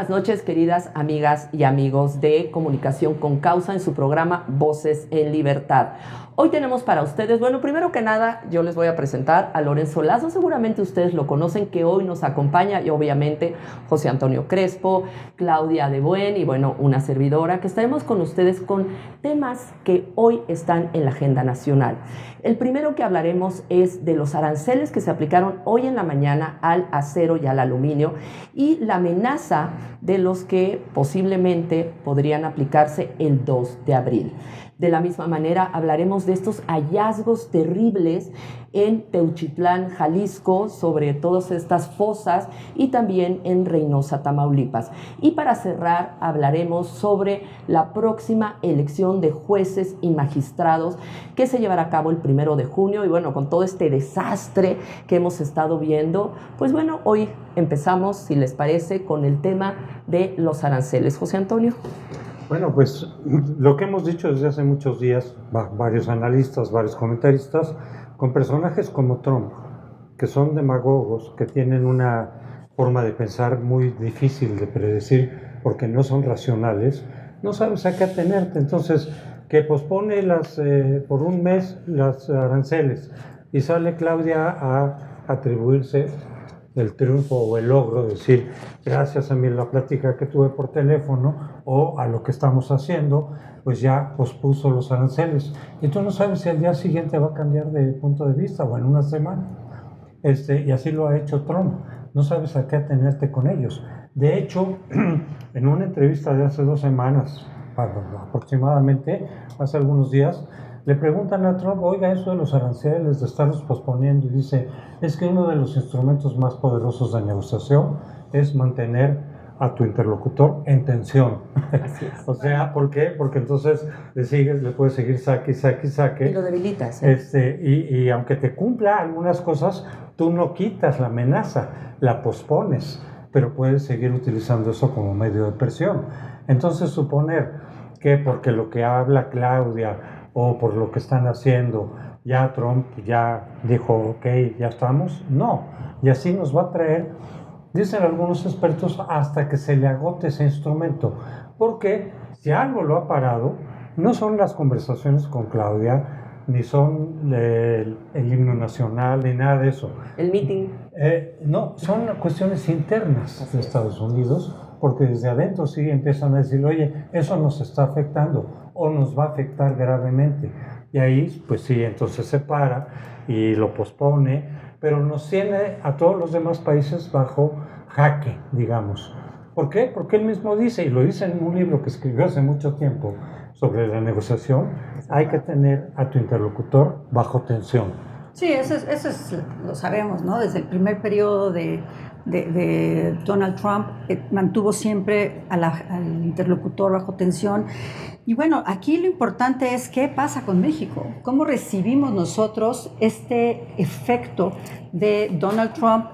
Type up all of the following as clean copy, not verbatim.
buenas noches, queridas amigas y amigos de Comunicación con Causa en su programa Voces en Libertad. Hoy tenemos para ustedes, bueno, primero que nada, yo les voy a presentar a Lorenzo Lazo. Seguramente ustedes lo conocen, que hoy nos acompaña, y obviamente José Antonio Crespo, Claudia de Buen y, bueno, una servidora, que estaremos con ustedes con temas que hoy están en la agenda nacional. El primero que hablaremos es de los aranceles que se aplicaron hoy en la mañana al acero y al aluminio y la amenaza de los que posiblemente podrían aplicarse el 2 de abril. De la misma manera, hablaremos de estos hallazgos terribles en Teuchitlán, Jalisco, sobre todas estas fosas, y también en Reynosa, Tamaulipas. Y para cerrar, hablaremos sobre la próxima elección de jueces y magistrados que se llevará a cabo el 1 de junio. Y bueno, con todo este desastre que hemos estado viendo, pues bueno, hoy empezamos, si les parece, con el tema de los aranceles. José Antonio. Bueno, pues lo que hemos dicho desde hace muchos días, varios analistas, varios comentaristas, con personajes como Trump, que son demagogos, que tienen una forma de pensar muy difícil de predecir porque no son racionales, no sabes a qué atenerte. Entonces, que pospone por un mes las aranceles y sale Claudia a atribuirse el triunfo o el logro, decir gracias a mí la plática que tuve por teléfono o a lo que estamos haciendo, pues ya pospuso los aranceles. Y tú no sabes si al día siguiente va a cambiar de punto de vista o en una semana. Y así lo ha hecho Trump. No sabes a qué atenerte con ellos. De hecho, en una entrevista de hace 2 semanas, aproximadamente, hace algunos días, le preguntan a Trump, oiga, eso de los aranceles, de estarlos posponiendo, y dice, es que uno de los instrumentos más poderosos de negociación es mantener a tu interlocutor en tensión. O sea, ¿por qué? Porque entonces le puedes seguir saque. Y lo debilitas. Y aunque te cumpla algunas cosas, tú no quitas la amenaza, la pospones, pero puedes seguir utilizando eso como medio de presión. Entonces, suponer que porque lo que habla Claudia o por lo que están haciendo, ya Trump ya dijo, ok, ya estamos, no, y así nos va a traer, dicen algunos expertos, hasta que se le agote ese instrumento, porque si algo lo ha parado, no son las conversaciones con Claudia, ni son el himno nacional, ni nada de eso. El meeting. No, son cuestiones internas de Estados Unidos, porque desde adentro sí empiezan a decir, oye, eso nos está afectando o nos va a afectar gravemente. Y ahí, pues sí, entonces se para y lo pospone, pero nos tiene a todos los demás países bajo jaque, digamos. ¿Por qué? Porque él mismo dice, y lo dice en un libro que escribió hace mucho tiempo sobre la negociación, hay que tener a tu interlocutor bajo tensión. Sí, eso es, lo sabemos, ¿no? Desde el primer periodo de Donald Trump, mantuvo siempre al interlocutor bajo tensión. Y bueno, aquí lo importante es qué pasa con México, cómo recibimos nosotros este efecto de Donald Trump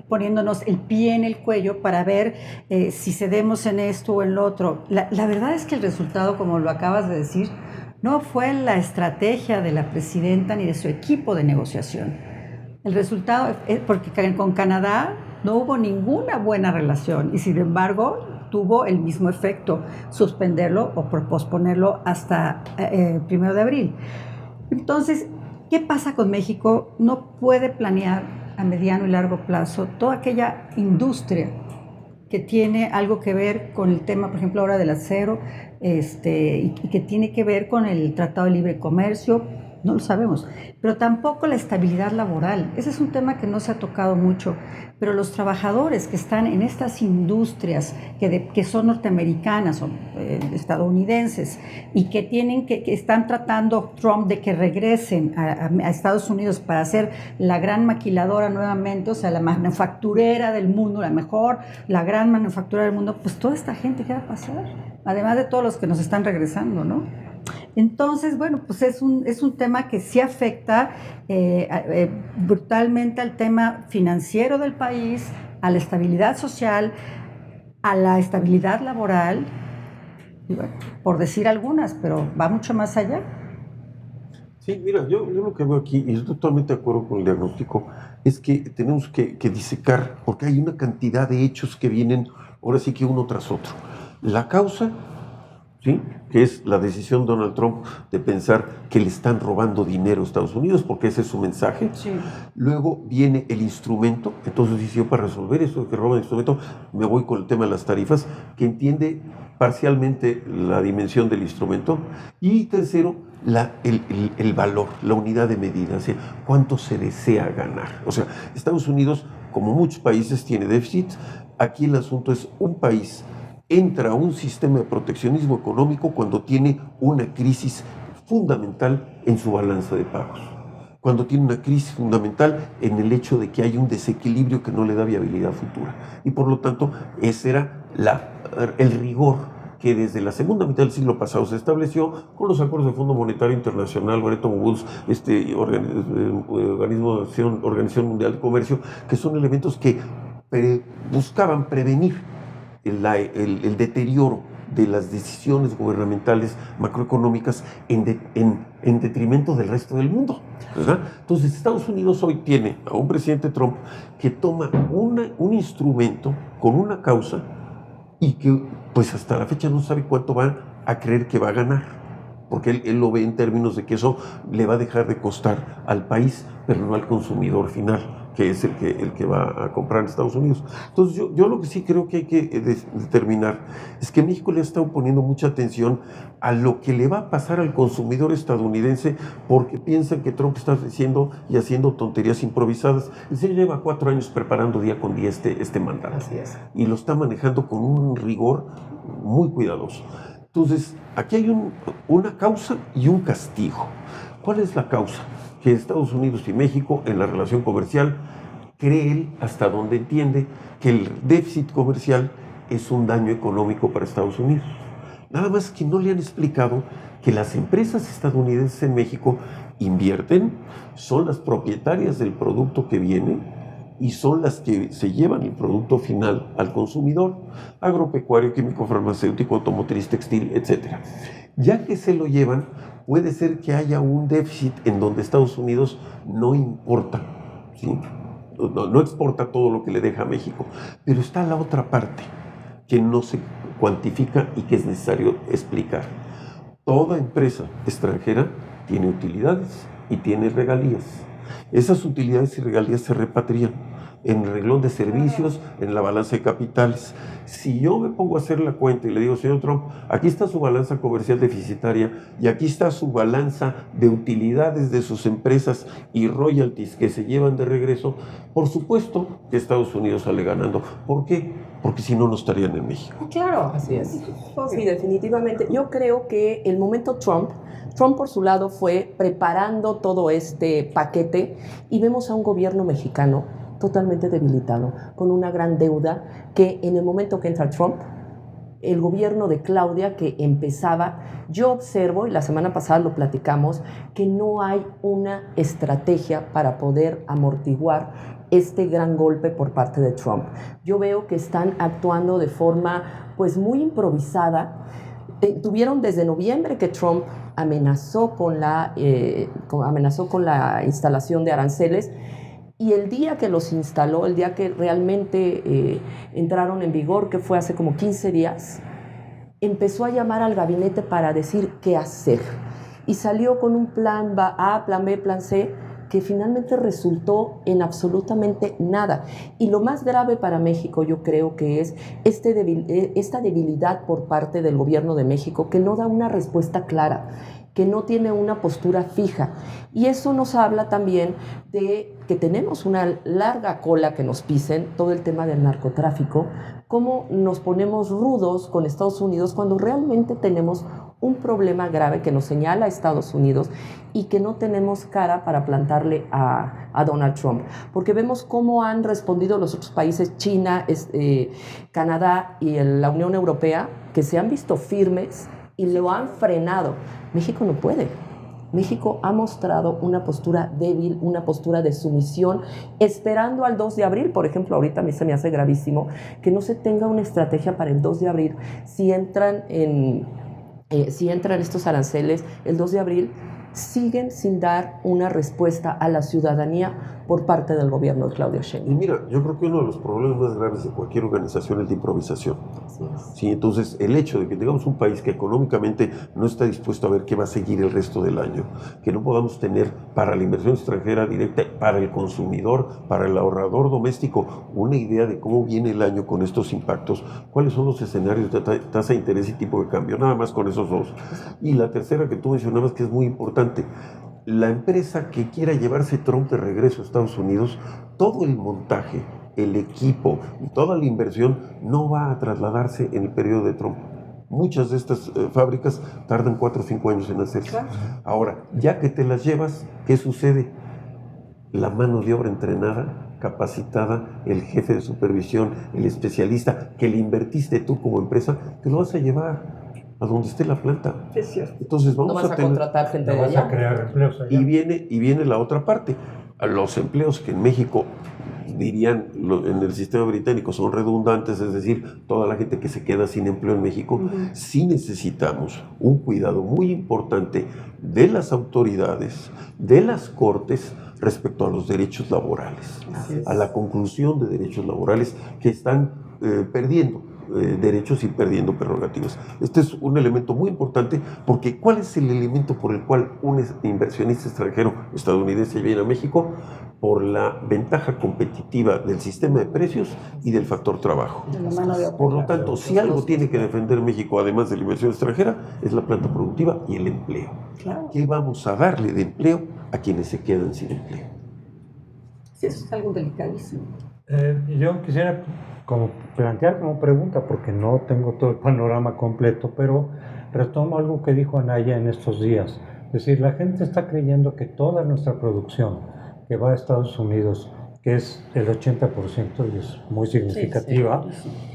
poniéndonos el pie en el cuello para ver si cedemos en esto o en lo otro. La verdad es que el resultado, como lo acabas de decir, no fue la estrategia de la presidenta ni de su equipo de negociación. El resultado es porque con Canadá no hubo ninguna buena relación y, sin embargo, tuvo el mismo efecto, suspenderlo o posponerlo hasta 1 de abril. Entonces, ¿qué pasa con México? No puede planear a mediano y largo plazo toda aquella industria que tiene algo que ver con el tema, por ejemplo, ahora del acero, y que tiene que ver con el Tratado de Libre Comercio, no lo sabemos, pero tampoco la estabilidad laboral. Ese es un tema que no se ha tocado mucho, pero los trabajadores que están en estas industrias que son norteamericanas o estadounidenses y que están tratando Trump de que regresen a Estados Unidos para ser la gran maquiladora nuevamente, o sea, la manufacturera del mundo, la gran manufacturera del mundo, pues toda esta gente, ¿qué va a pasar? Además de todos los que nos están regresando, ¿no? Entonces, bueno, pues es un tema que sí afecta brutalmente al tema financiero del país, a la estabilidad social, a la estabilidad laboral, y bueno, por decir algunas, pero va mucho más allá. Sí, mira, yo lo que veo aquí, y estoy totalmente de acuerdo con el diagnóstico, es que tenemos que disecar, porque hay una cantidad de hechos que vienen ahora sí que uno tras otro. La causa, ¿sí?, que es la decisión de Donald Trump de pensar que le están robando dinero a Estados Unidos, porque ese es su mensaje. Sí. Luego viene el instrumento. Entonces dice, yo para resolver eso de que roban el instrumento, me voy con el tema de las tarifas, que entiende parcialmente la dimensión del instrumento. Y tercero, el valor, la unidad de medida, o sea, cuánto se desea ganar. O sea, Estados Unidos, como muchos países, tiene déficit. Aquí el asunto es un país entra a un sistema de proteccionismo económico cuando tiene una crisis fundamental en su balanza de pagos, cuando tiene una crisis fundamental en el hecho de que hay un desequilibrio que no le da viabilidad futura. Y por lo tanto, ese era el rigor que desde la segunda mitad del siglo pasado se estableció con los acuerdos del Fondo Monetario Internacional, Bretton Woods, Organización Mundial de Comercio, que son elementos que buscaban prevenir el deterioro de las decisiones gubernamentales macroeconómicas en detrimento del resto del mundo, ¿verdad? Entonces Estados Unidos hoy tiene a un presidente Trump que toma un instrumento con una causa y que pues hasta la fecha no sabe cuánto va a creer que va a ganar, porque él lo ve en términos de que eso le va a dejar de costar al país, pero no al consumidor final, que es el que va a comprar en Estados Unidos. Entonces yo lo que sí creo que hay que determinar es que México le ha estado poniendo mucha atención a lo que le va a pasar al consumidor estadounidense, porque piensan que Trump está diciendo y haciendo tonterías improvisadas. El señor lleva 4 años preparando día con día este mandato. Así es. Y lo está manejando con un rigor muy cuidadoso. Entonces, aquí hay una causa y un castigo. ¿Cuál es la causa? Que Estados Unidos y México, en la relación comercial, cree él, hasta donde entiende, que el déficit comercial es un daño económico para Estados Unidos. Nada más que no le han explicado que las empresas estadounidenses en México invierten, son las propietarias del producto que viene y son las que se llevan el producto final al consumidor, agropecuario, químico, farmacéutico, automotriz, textil, etc. Ya que se lo llevan, puede ser que haya un déficit en donde Estados Unidos no importa, ¿sí? No exporta todo lo que le deja a México, pero está la otra parte que no se cuantifica y que es necesario explicar. Toda empresa extranjera tiene utilidades y tiene regalías. Esas utilidades y regalías se repatrian en el renglón de servicios, en la balanza de capitales. Si yo me pongo a hacer la cuenta y le digo, señor Trump, aquí está su balanza comercial deficitaria y aquí está su balanza de utilidades de sus empresas y royalties que se llevan de regreso, por supuesto que Estados Unidos sale ganando. ¿Por qué? Porque si no, no estarían en México. Claro, así es. Sí, definitivamente. Yo creo que el momento Trump por su lado fue preparando todo este paquete y vemos a un gobierno mexicano totalmente debilitado, con una gran deuda que en el momento que entra Trump, el gobierno de Claudia que empezaba, yo observo, y la semana pasada lo platicamos, que no hay una estrategia para poder amortiguar este gran golpe por parte de Trump. Yo veo que están actuando de forma pues muy improvisada. Tuvieron desde noviembre que Trump amenazó con la instalación de aranceles, y el día que los instaló, el día que realmente entraron en vigor, que fue hace como 15 días, empezó a llamar al gabinete para decir qué hacer. Y salió con un plan A, plan B, plan C, que finalmente resultó en absolutamente nada. Y lo más grave para México, yo creo que es esta debilidad por parte del gobierno de México, que no da una respuesta clara, que no tiene una postura fija. Y eso nos habla también de que tenemos una larga cola que nos pisen, todo el tema del narcotráfico, cómo nos ponemos rudos con Estados Unidos cuando realmente tenemos un problema grave que nos señala a Estados Unidos y que no tenemos cara para plantarle a Donald Trump. Porque vemos cómo han respondido los otros países, China, Canadá y la Unión Europea, que se han visto firmes y lo han frenado. México no puede. México ha mostrado una postura débil, una postura de sumisión, esperando al 2 de abril. Por ejemplo, ahorita a mí se me hace gravísimo que no se tenga una estrategia para el 2 de abril. Si entran estos aranceles el 2 de abril, siguen sin dar una respuesta a la ciudadanía por parte del gobierno de Claudia Y Sheinbaum. mira, yo creo que uno de los problemas más graves de cualquier organización es la improvisación. Así es. Sí, entonces, el hecho de que tengamos un país que económicamente no está dispuesto a ver qué va a seguir el resto del año, que no podamos tener para la inversión extranjera directa, para el consumidor, para el ahorrador doméstico, una idea de cómo viene el año con estos impactos, cuáles son los escenarios de tasa de interés y tipo de cambio, nada más con esos dos. Y la tercera que tú mencionabas, que es muy importante, la empresa que quiera llevarse Trump de regreso a Estados Unidos, todo el montaje, el equipo y toda la inversión no va a trasladarse en el periodo de Trump. Muchas de estas fábricas tardan 4 o 5 años en hacerse. Claro. Ahora, ya que te las llevas, ¿qué sucede? La mano de obra entrenada, capacitada, el jefe de supervisión, el especialista que le invertiste tú como empresa, te lo vas a llevar a donde esté la planta. Es cierto. Entonces No vamos vas a tener... contratar gente No de vas a allá. crear empleos allá. Y viene la otra parte. A los empleos que en México, dirían en el sistema británico, son redundantes, es decir, toda la gente que se queda sin empleo en México, sí necesitamos un cuidado muy importante de las autoridades, de las cortes, respecto a los derechos laborales, a la conclusión de derechos laborales que están perdiendo derechos y perdiendo prerrogativas. Este es un elemento muy importante porque ¿cuál es el elemento por el cual un inversionista extranjero estadounidense viene a México? Por la ventaja competitiva del sistema de precios y del factor trabajo. De la mano de obra. Por lo tanto, si algo tiene que defender México, además de la inversión extranjera, es la planta productiva y el empleo. Claro. ¿Qué vamos a darle de empleo a quienes se quedan sin empleo? Sí, eso es algo delicadísimo. Yo quisiera plantear como pregunta, porque no tengo todo el panorama completo, pero retomo algo que dijo Anaya en estos días. Es decir, la gente está creyendo que toda nuestra producción que va a Estados Unidos, que es el 80% y es muy significativa,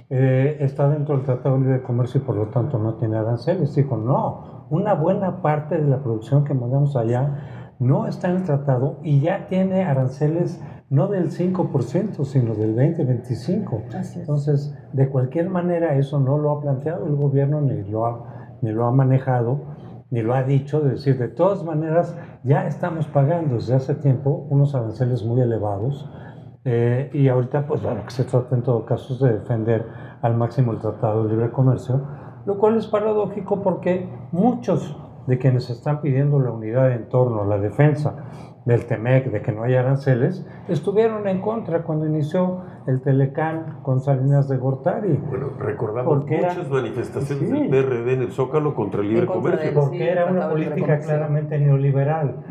está dentro del Tratado de Libre Comercio y por lo tanto no tiene aranceles. Dijo, no, una buena parte de la producción que mandamos allá no está en el tratado y ya tiene aranceles no del 5%, sino del 20-25%. Entonces, de cualquier manera, eso no lo ha planteado el gobierno, ni lo ha manejado, ni lo ha dicho. Es decir, de todas maneras, ya estamos pagando desde hace tiempo unos aranceles muy elevados. Y ahorita, pues bueno, que se trata en todo caso de defender al máximo el Tratado de Libre Comercio, lo cual es paradójico porque muchos de quienes están pidiendo la unidad en torno a la defensa del TEMEC, de que no haya aranceles, estuvieron en contra cuando inició el Telecán con Salinas de Gortari. Bueno, recordamos muchas manifestaciones del PRD en el Zócalo contra el libre comercio. Porque era una política claramente neoliberal.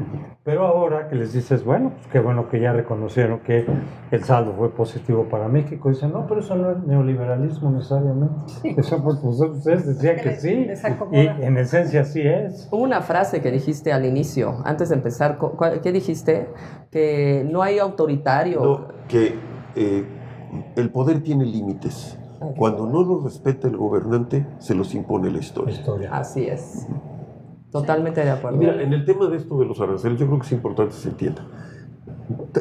Pero ahora que les dices, bueno, pues qué bueno que ya reconocieron que el saldo fue positivo para México, dicen, no, pero eso no es neoliberalismo necesariamente. Eso, pues ustedes decían que sí, y en esencia sí es. Hubo una frase que dijiste al inicio, antes de empezar, ¿qué dijiste? Que no hay autoritario. No, que el poder tiene límites. Cuando no lo respeta el gobernante, se los impone la historia. Así es. Totalmente de acuerdo. Mira, en el tema de esto de los aranceles, yo creo que es importante que se entienda.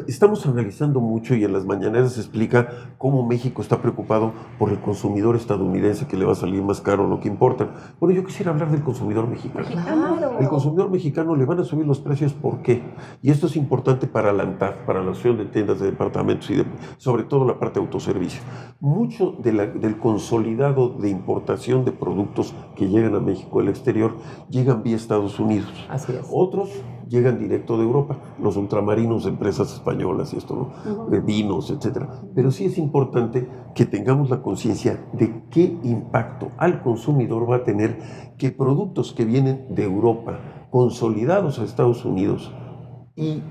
Estamos analizando mucho y en las mañaneras se explica cómo México está preocupado por el consumidor estadounidense que le va a salir más caro lo que importa. Bueno, yo quisiera hablar del consumidor mexicano. Claro. El consumidor mexicano le van a subir los precios, ¿por qué? Y esto es importante para la ANTAD, para la Asociación de Tiendas de Departamentos y sobre todo la parte de autoservicio. Mucho del consolidado de importación de productos que llegan a México del exterior llegan vía Estados Unidos. Así es. Otros llegan directo de Europa, los ultramarinos de empresas españolas y esto, ¿no? De vinos, etcétera. Pero sí es importante que tengamos la conciencia de qué impacto al consumidor va a tener que productos que vienen de Europa, consolidados a Estados Unidos y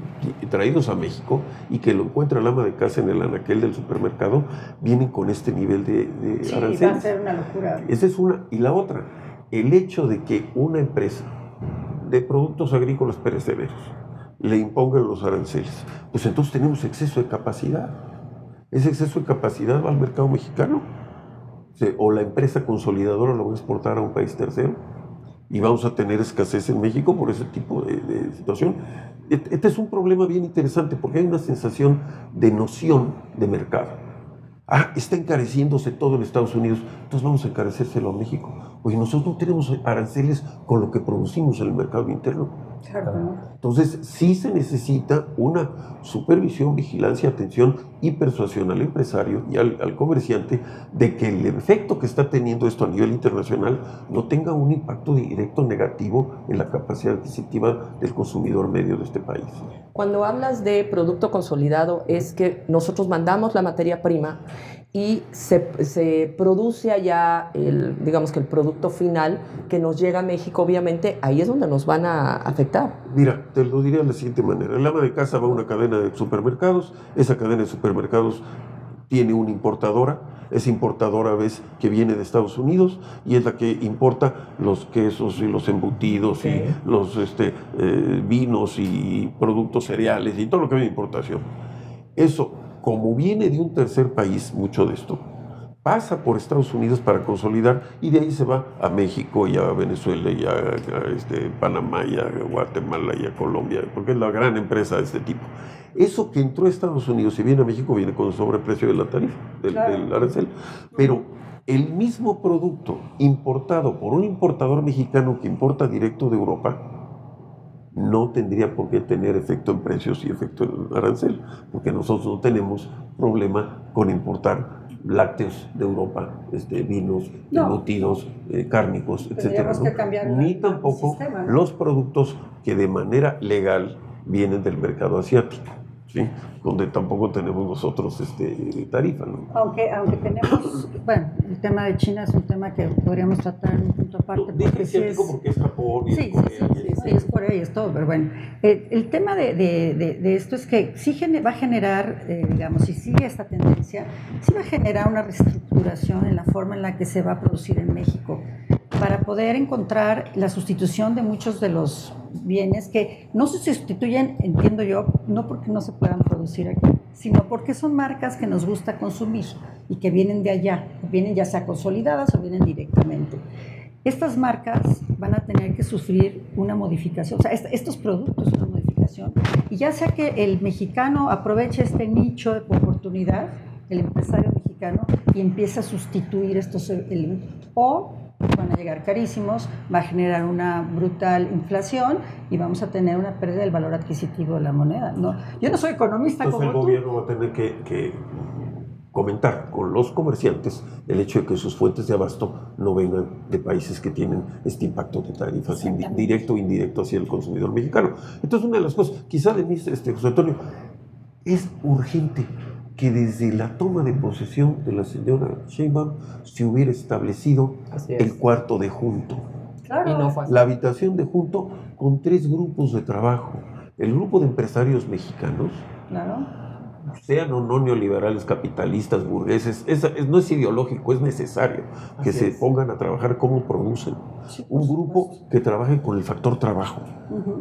traídos a México y que lo encuentra el ama de casa en el anaquel del supermercado, vienen con este nivel de aranceles. Sí, va a ser una locura. Esa es una. Y la otra, el hecho de que una empresa de productos agrícolas perecederos le impongan los aranceles, pues entonces tenemos exceso de capacidad. Ese exceso de capacidad va al mercado mexicano. O la empresa consolidadora lo va a exportar a un país tercero y vamos a tener escasez en México por ese tipo de situación. Este es un problema bien interesante porque hay una sensación de noción de mercado. Está encareciéndose todo en Estados Unidos, entonces vamos a encarecérselo a México. Oye, nosotros no tenemos aranceles con lo que producimos en el mercado interno. Claro, ¿no? Entonces, sí se necesita una supervisión, vigilancia, atención y persuasión al empresario y al comerciante de que el efecto que está teniendo esto a nivel internacional no tenga un impacto directo negativo en la capacidad adquisitiva del consumidor medio de este país. Cuando hablas de producto consolidado, es que nosotros mandamos la materia prima y se produce allá digamos que el producto final que nos llega a México. Obviamente ahí es donde nos van a afectar. Mira, te lo diría de la siguiente manera. El ama de casa va a una cadena de supermercados, esa cadena de supermercados tiene una importadora, esa importadora ves que viene de Estados Unidos y es la que importa los quesos y los embutidos y los vinos y productos cereales y todo lo que viene de importación. Eso, como viene de un tercer país, mucho de esto, pasa por Estados Unidos para consolidar y de ahí se va a México y a Venezuela y a Panamá y a Guatemala y a Colombia, porque es la gran empresa de este tipo. Eso que entró a Estados Unidos y viene a México viene con el sobreprecio de la tarifa, del arancel. Pero el mismo producto importado por un importador mexicano que importa directo de Europa no tendría por qué tener efecto en precios y efecto en arancel, porque nosotros no tenemos problema con importar lácteos de Europa, vinos, embutidos, cárnicos, etc. Ni tampoco sistema, ¿no? Los productos que de manera legal vienen del mercado asiático, ¿sí? Donde tampoco tenemos nosotros tarifa, ¿no? Aunque tenemos, bueno, el tema de China es un tema que podríamos tratar en un punto aparte. Porque es Japón y sí, es Corea y es todo, pero bueno, el tema de esto es que sí va a generar, digamos, si sigue esta tendencia, sí va a generar una reestructuración en la forma en la que se va a producir en México, para poder encontrar la sustitución de muchos de los bienes que no se sustituyen, entiendo yo, no porque no se puedan producir aquí, sino porque son marcas que nos gusta consumir y que vienen de allá, vienen ya sea consolidadas o vienen directamente. Estas marcas van a tener que sufrir una modificación, o sea, estos productos una modificación, y ya sea que el mexicano aproveche este nicho de oportunidad, el empresario mexicano, y empiece a sustituir estos elementos, o van a llegar carísimos, va a generar una brutal inflación y vamos a tener una pérdida del valor adquisitivo de la moneda. No, yo no soy economista. Entonces como el gobierno va a tener que comentar con los comerciantes el hecho de que sus fuentes de abasto no vengan de países que tienen este impacto de tarifas directo o indirecto hacia el consumidor mexicano. Entonces una de las cosas, quizá de mí, José Antonio, es urgente que desde la toma de posesión de la señora Sheinbaum se hubiera establecido el cuarto de junto. Claro. Y no fue así. La habitación de junto con 3 grupos de trabajo. El grupo de empresarios mexicanos, Claro. sean o no neoliberales, capitalistas, burgueses, no es ideológico, es necesario que se pongan a trabajar cómo producen. Sí, un grupo que trabaje con el factor trabajo,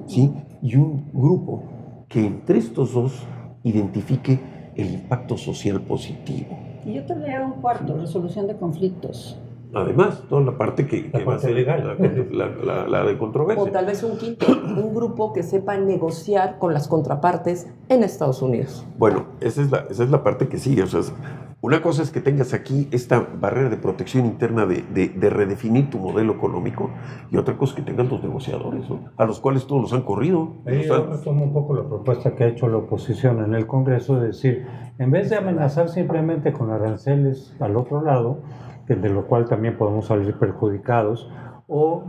¿sí? Y un grupo que entre estos dos identifique el impacto social positivo. Y yo tendría un cuarto, resolución de conflictos. Además, toda la parte que va a ser legal. la de controversia. O tal vez un quinto, un grupo que sepa negociar con las contrapartes en Estados Unidos. Bueno, esa es la parte que sigue. O sea, una cosa es que tengas aquí esta barrera de protección interna de redefinir tu modelo económico, y otra cosa es que tengas los negociadores, ¿no? A los cuales todos los han corrido. Yo retomo un poco la propuesta que ha hecho la oposición en el Congreso, de decir, en vez de amenazar simplemente con aranceles al otro lado, de lo cual también podemos salir perjudicados, o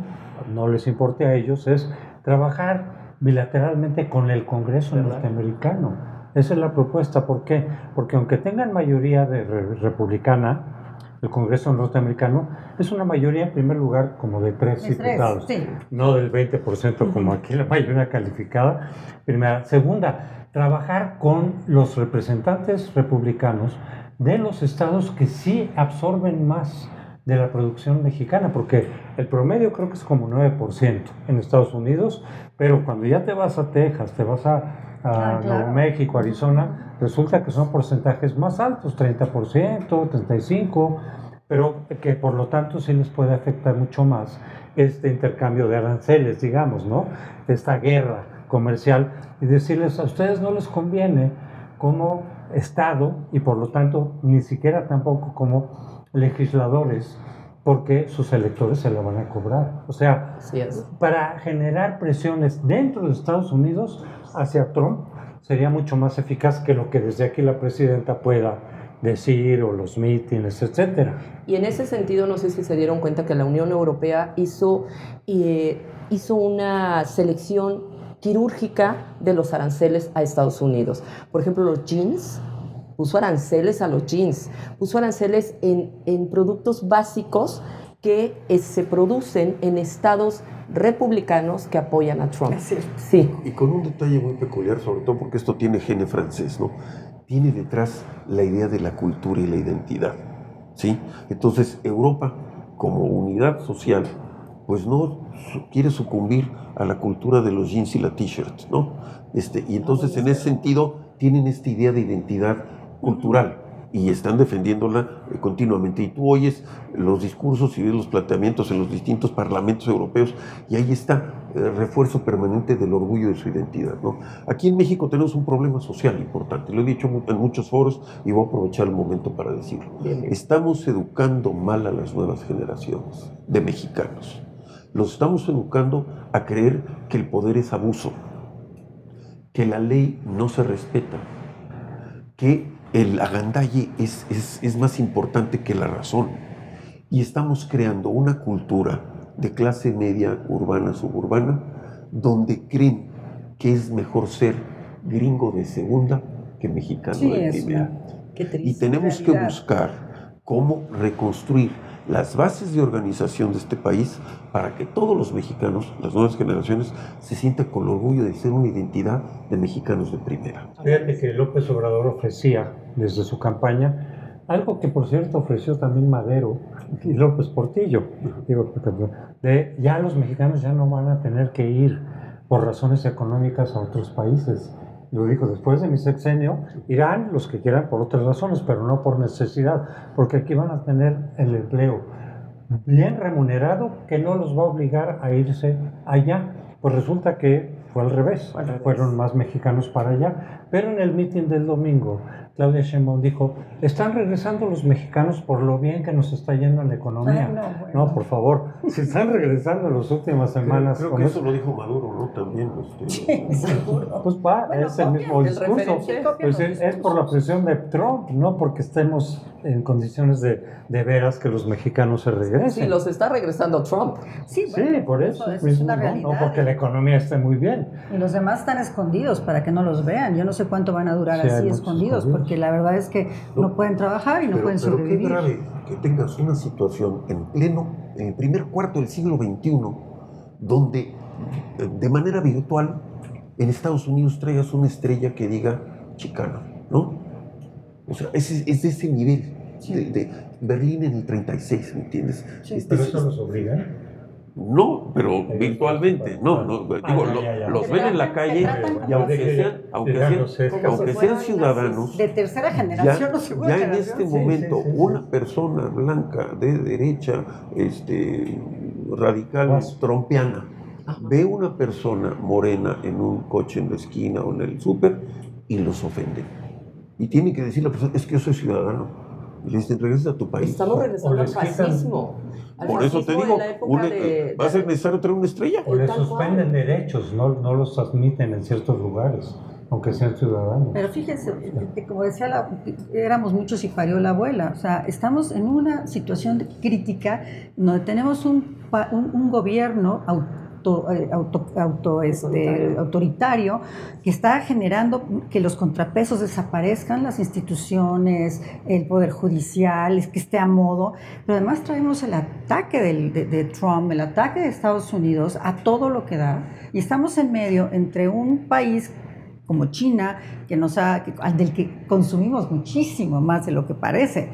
no les importe a ellos, es trabajar bilateralmente con el Congreso norteamericano. Esa es la propuesta. ¿Por qué? Porque aunque tengan mayoría republicana, el Congreso norteamericano es una mayoría, en primer lugar, como de 3 diputados, sí. No del 20% como aquí la mayoría calificada. Primera. Segunda, trabajar con los representantes republicanos de los estados que sí absorben más de la producción mexicana, porque el promedio creo que es como 9% en Estados Unidos, pero cuando ya te vas a Texas, te vas a Nuevo México, Arizona, resulta que son porcentajes más altos, 30%, 35%, pero que por lo tanto sí les puede afectar mucho más este intercambio de aranceles, digamos, ¿no? Esta guerra comercial, y decirles, a ustedes no les conviene como Estado, y por lo tanto ni siquiera tampoco como legisladores, porque sus electores se la van a cobrar. O sea, para generar presiones dentro de Estados Unidos hacia Trump sería mucho más eficaz que lo que desde aquí la presidenta pueda decir, o los mítines, etcétera. Y en ese sentido, no sé si se dieron cuenta que la Unión Europea hizo una selección quirúrgica de los aranceles a Estados Unidos. Por ejemplo, los jeans, puso aranceles a los jeans, puso aranceles en productos básicos que se producen en estados republicanos que apoyan a Trump. Sí. Y con un detalle muy peculiar, sobre todo porque esto tiene gene francés, ¿no? Tiene detrás la idea de la cultura y la identidad, ¿sí? Entonces, Europa, como unidad social, pues no quiere sucumbir a la cultura de los jeans y la t-shirt, ¿no? Y entonces, en ese sentido, tienen esta idea de identidad cultural y están defendiéndola continuamente. Y tú oyes los discursos y ves los planteamientos en los distintos parlamentos europeos y ahí está el refuerzo permanente del orgullo de su identidad, ¿no? Aquí en México tenemos un problema social importante, lo he dicho en muchos foros y voy a aprovechar el momento para decirlo. Bien. Estamos educando mal a las nuevas generaciones de mexicanos. Los estamos educando a creer que el poder es abuso, que la ley no se respeta, que el agandalle es más importante que la razón. Y estamos creando una cultura de clase media, urbana, suburbana, donde creen que es mejor ser gringo de segunda que mexicano de primera. Qué triste. Y tenemos que buscar cómo reconstruir las bases de organización de este país para que todos los mexicanos, las nuevas generaciones, se sientan con el orgullo de ser una identidad de mexicanos de primera. Fíjate que López Obrador ofrecía desde su campaña algo que, por cierto, ofreció también Madero y López Portillo. Digo, ya los mexicanos ya no van a tener que ir por razones económicas a otros países. Lo dijo, después de mi sexenio, irán los que quieran por otras razones, pero no por necesidad, porque aquí van a tener el empleo bien remunerado que no los va a obligar a irse allá. Pues resulta que fue al revés, fueron más mexicanos para allá. Pero en el mitin del domingo, Claudia Sheinbaum dijo, están regresando los mexicanos por lo bien que nos está yendo en la economía. No, por favor, si están regresando en las últimas semanas... Creo que eso lo dijo Maduro, ¿no? También. Sí, seguro. Pues es el mismo discurso. Pues es por la presión de Trump, no porque estemos en condiciones de veras que los mexicanos se regresen. Sí, los está regresando Trump. Sí, por eso es una realidad. No porque la economía esté muy bien. Y los demás están escondidos para que no los vean. Yo no sé cuánto van a durar así escondidos, porque la verdad es que no pueden trabajar y no pueden sobrevivir. Pero qué grave que tengas una situación en el primer cuarto del siglo XXI, donde de manera virtual en Estados Unidos traigas una estrella que diga chicana, ¿no? O sea, es de ese nivel, de Berlín en el 36, ¿me entiendes? Sí. ¿Pero eso los obliga? No, pero virtualmente, los ven en la calle y aunque sean ciudadanos de tercera generación, ya en este momento una persona blanca de derecha, radical, trompiana, ve una persona morena en un coche en la esquina o en el súper y los ofende. Y tiene que decir la persona, es que yo soy ciudadano. Y le dicen, regresa a tu país. Estamos regresando al fascismo. Por eso te digo, va a ser necesario traer una estrella. O le suspenden derechos, no los admiten en ciertos lugares, aunque sean ciudadanos. Pero fíjense, como decía, éramos muchos y parió la abuela. O sea, estamos en una situación crítica donde tenemos un gobierno autoritario que está generando que los contrapesos desaparezcan, las instituciones, el poder judicial, que esté a modo, pero además traemos el ataque de Trump, el ataque de Estados Unidos a todo lo que da, y estamos en medio entre un país como China, del que consumimos muchísimo más de lo que parece,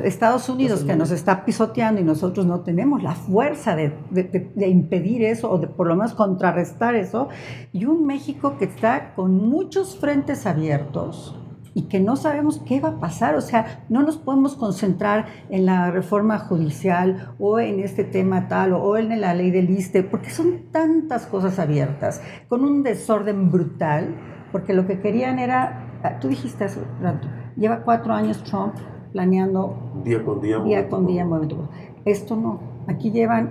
Estados Unidos que nos está pisoteando y nosotros no tenemos la fuerza de impedir eso o de por lo menos contrarrestar eso, y un México que está con muchos frentes abiertos y que no sabemos qué va a pasar. O sea, no nos podemos concentrar en la reforma judicial o en este tema tal o en la ley del ISSSTE, porque son tantas cosas abiertas, con un desorden brutal, porque lo que querían era, tú dijiste hace rato, lleva 4 años Trump planeando día con día, momento. Esto no. Aquí llevan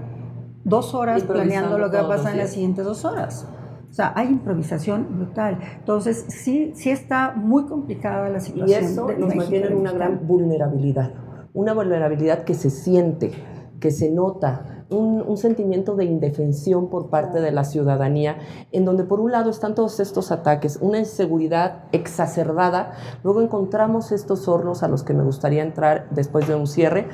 2 horas planeando lo que va a pasar en las siguientes 2 horas. O sea, hay improvisación brutal. Entonces, sí está muy complicada la situación. Y eso nos mantiene en una gran vulnerabilidad. Una vulnerabilidad que se siente, que se nota, un sentimiento de indefensión por parte de la ciudadanía, en donde por un lado están todos estos ataques, una inseguridad exacerbada, luego encontramos estos hornos a los que me gustaría entrar después de un cierre,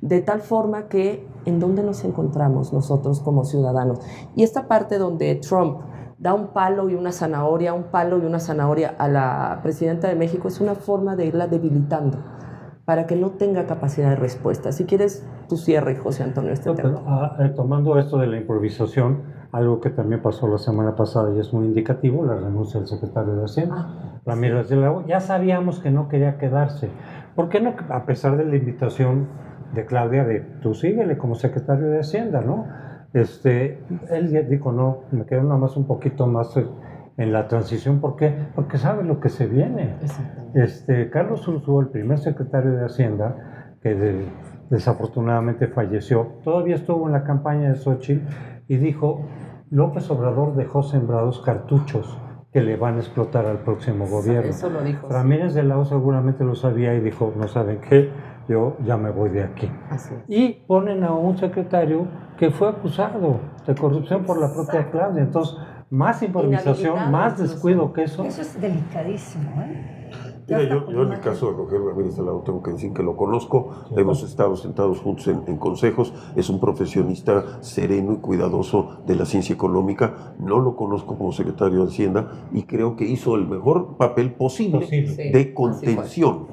de tal forma que ¿en dónde nos encontramos nosotros como ciudadanos? Y esta parte donde Trump da un palo y una zanahoria a la presidenta de México es una forma de irla debilitando para que no tenga capacidad de respuesta. Si quieres, tu cierre, José Antonio, tema. Tomando esto de la improvisación, algo que también pasó la semana pasada y es muy indicativo, la renuncia del secretario de Hacienda, Ramírez de la O. Ya sabíamos que no quería quedarse. ¿Por qué no, a pesar de la invitación de Claudia de tú síguele como secretario de Hacienda, ¿no? Él dijo, no, me quedo nada más un poquito más en la transición. ¿Por qué? Porque sabe lo que se viene. Carlos Ursúa, el primer secretario de Hacienda, que desafortunadamente falleció, todavía estuvo en la campaña de Xochitl y dijo, López Obrador dejó sembrados cartuchos que le van a explotar al próximo gobierno. Eso lo dijo. Ramírez de la O seguramente lo sabía y dijo, no saben qué, yo ya me voy de aquí. Y ponen a un secretario que fue acusado de corrupción por la propia Claudia. Entonces, más improvisación, más descuido que eso. Eso es delicadísimo, ¿eh? Mira, yo en el caso de Rogelio Ramírez de la O tengo que decir que lo conozco, hemos estado sentados juntos en consejos, es un profesionista sereno y cuidadoso de la ciencia económica, no lo conozco como secretario de Hacienda y creo que hizo el mejor papel posible de contención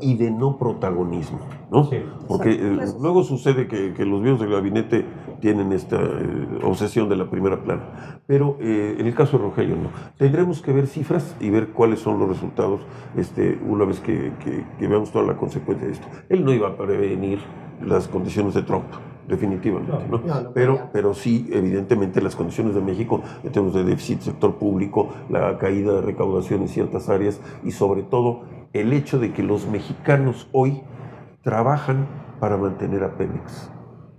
y de no protagonismo, ¿no? Sí. Porque luego sucede que los miembros del gabinete tienen esta obsesión de la primera plana, pero en el caso de Rogelio no. Tendremos que ver cifras y ver cuáles son los resultados una vez que veamos toda la consecuencia de esto. Él no iba a prevenir las condiciones de Trump, definitivamente, ¿no? Pero sí, evidentemente, las condiciones de México en términos de déficit sector público, la caída de recaudación en ciertas áreas y sobre todo el hecho de que los mexicanos hoy trabajan para mantener a Pemex.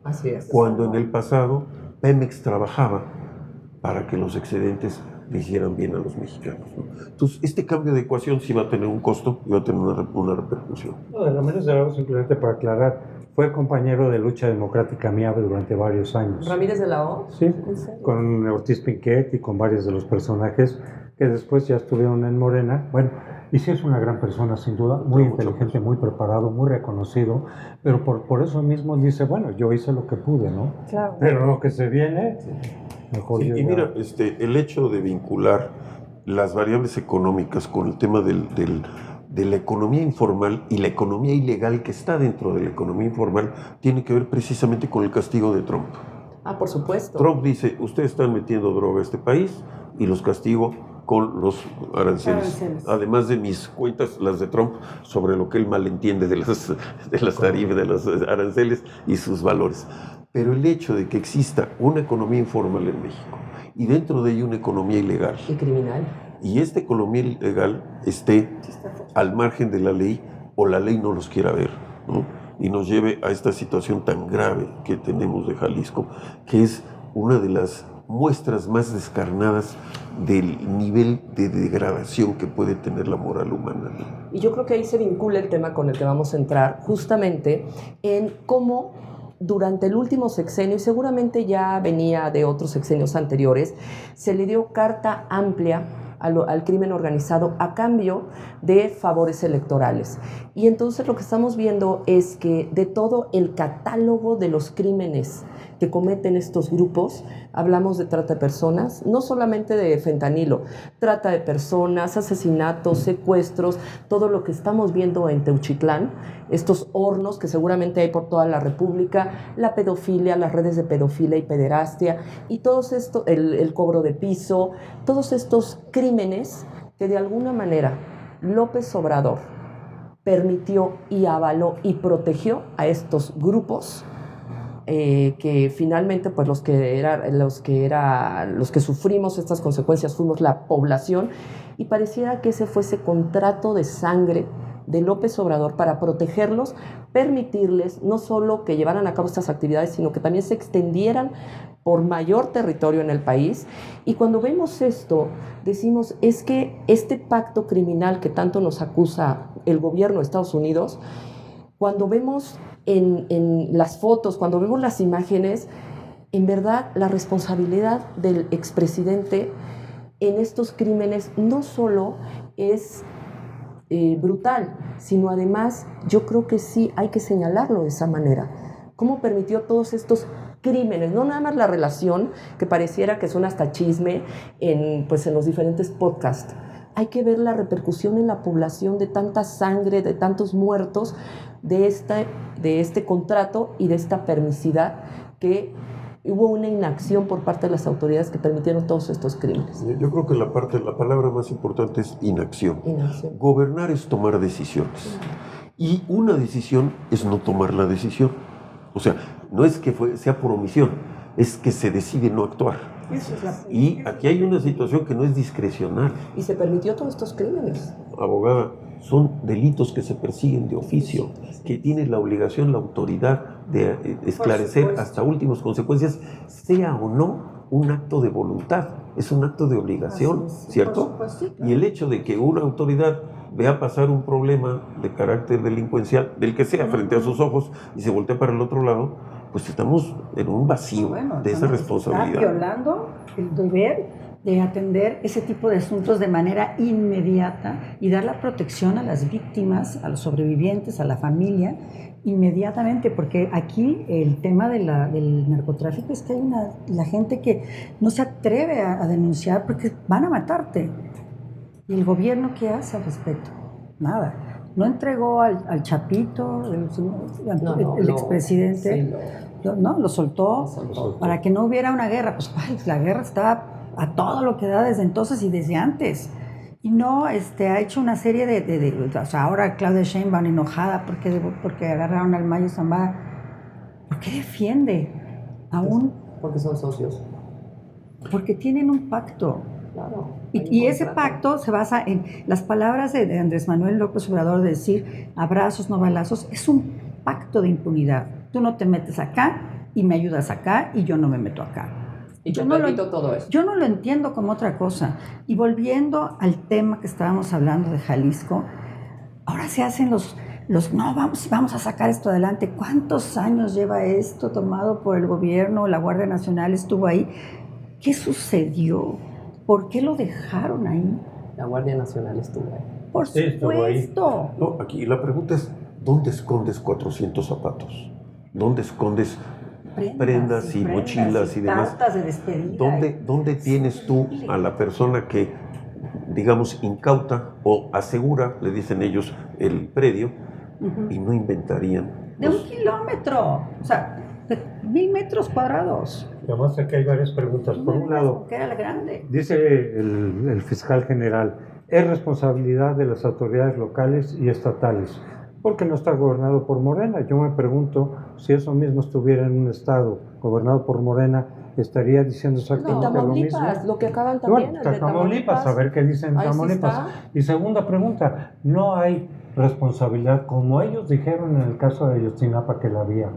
Así es. Cuando en el pasado Pemex trabajaba para que los excedentes le hicieran bien a los mexicanos, ¿no? Entonces, este cambio de ecuación sí va a tener un costo y va a tener una repercusión. No, de Ramírez de la O, simplemente para aclarar, fue compañero de lucha democrática mía durante varios años. ¿Ramírez de la O? Sí, con Ortiz Pinquet y con varios de los personajes que después ya estuvieron en Morena. Bueno, y sí es una gran persona, sin duda, muy inteligente, muy preparado, muy reconocido, pero por eso mismo dice, bueno, yo hice lo que pude, ¿no? Claro. Pero lo que se viene... Sí, y mira, el hecho de vincular las variables económicas con el tema de la economía informal y la economía ilegal que está dentro de la economía informal tiene que ver precisamente con el castigo de Trump. Por supuesto. Trump dice, ustedes están metiendo droga a este país y los castigo con los aranceles. Además de mis cuentas, las de Trump, sobre lo que él malentiende de las tarifas, de los aranceles y sus valores. Pero el hecho de que exista una economía informal en México y dentro de ella una economía ilegal y criminal, y esta economía ilegal esté al margen de la ley o la ley no los quiera ver, ¿no? Y nos lleve a esta situación tan grave que tenemos de Jalisco, que es una de las muestras más descarnadas del nivel de degradación que puede tener la moral humana, ¿no? Y yo creo que ahí se vincula el tema con el que vamos a entrar, justamente en cómo durante el último sexenio, y seguramente ya venía de otros sexenios anteriores, se le dio carta amplia al crimen organizado a cambio de favores electorales. Y entonces lo que estamos viendo es que de todo el catálogo de los crímenes que cometen estos grupos, hablamos de trata de personas, no solamente de fentanilo, trata de personas, asesinatos, secuestros, todo lo que estamos viendo en Teuchitlán, estos hornos que seguramente hay por toda la República, la pedofilia, las redes de pedofilia y pederastia, y todo esto, el cobro de piso, todos estos crímenes que de alguna manera López Obrador permitió y avaló y protegió a estos grupos que finalmente pues los que sufrimos estas consecuencias fuimos la población, y pareciera que ese fue ese contrato de sangre de López Obrador para protegerlos, permitirles no solo que llevaran a cabo estas actividades, sino que también se extendieran por mayor territorio en el país. Y cuando vemos esto, decimos, es que este pacto criminal que tanto nos acusa el gobierno de Estados Unidos, cuando vemos en las fotos, cuando vemos las imágenes, en verdad la responsabilidad del expresidente en estos crímenes no solo es brutal, sino además yo creo que sí hay que señalarlo de esa manera. ¿Cómo permitió todos estos crímenes? No nada más la relación, que pareciera que son hasta chisme en los diferentes podcasts. Hay que ver la repercusión en la población de tanta sangre, de tantos muertos, de este contrato y de esta permisidad que hubo una inacción por parte de las autoridades que permitieron todos estos crímenes. Yo creo que la palabra más importante es inacción. Gobernar es tomar decisiones. Y una decisión es no tomar la decisión. O sea, no es que sea por omisión, es que se decide no actuar. Y aquí hay una situación que no es discrecional. Y se permitió todos estos crímenes. Abogada, son delitos que se persiguen de oficio, que tiene la obligación, la autoridad de esclarecer hasta últimas consecuencias, sea o no un acto de voluntad, es un acto de obligación, ¿cierto? Y el hecho de que una autoridad vea pasar un problema de carácter delincuencial, del que sea, frente a sus ojos, y se voltee para el otro lado, pues estamos en un vacío de esa responsabilidad. Está violando el deber de atender ese tipo de asuntos de manera inmediata y dar la protección a las víctimas, a los sobrevivientes, a la familia, inmediatamente, porque aquí el tema del narcotráfico es que hay la gente que no se atreve a denunciar porque van a matarte. ¿Y el gobierno qué hace al respecto? Nada. No entregó al Chapito, el expresidente, lo soltó para que no hubiera una guerra. Pues la guerra está a todo lo que da desde entonces y desde antes. Y no ha hecho una serie o sea, ahora Claudia Sheinbaum enojada porque agarraron al Mayo Zambada. ¿Por qué defiende aún? Porque son socios. Porque tienen un pacto. Claro. Y ese pacto se basa en las palabras de Andrés Manuel López Obrador de decir abrazos, no balazos. Es un pacto de impunidad. Tú no te metes acá y me ayudas acá y yo no me meto acá. Y yo permito todo eso. Yo no lo entiendo como otra cosa. Y volviendo al tema que estábamos hablando de Jalisco, ahora se hacen los no, vamos a sacar esto adelante. ¿Cuántos años lleva esto tomado por el gobierno? La Guardia Nacional estuvo ahí. ¿Qué sucedió? ¿Por qué lo dejaron ahí? La Guardia Nacional estuvo ahí. Por supuesto. No, aquí la pregunta es, ¿dónde escondes 400 zapatos? ¿Dónde escondes prendas y mochilas y demás? Cartas de despedida. ¿Dónde tienes tú a la persona que, digamos, incauta o asegura, le dicen ellos, el predio, y no inventarían? De 1 kilómetro, o sea, de 1,000 metros cuadrados. Además, aquí hay varias preguntas. Por un lado, que era la grande. dice el fiscal general, es responsabilidad de las autoridades locales y estatales, porque no está gobernado por Morena. Yo me pregunto si eso mismo estuviera en un estado gobernado por Morena, estaría diciendo exactamente lo mismo. Lo que acaban también. Bueno, Tamaulipas, a ver qué dicen Tamaulipas. Y segunda pregunta, ¿no hay responsabilidad, como ellos dijeron en el caso de Ayotzinapa que la había,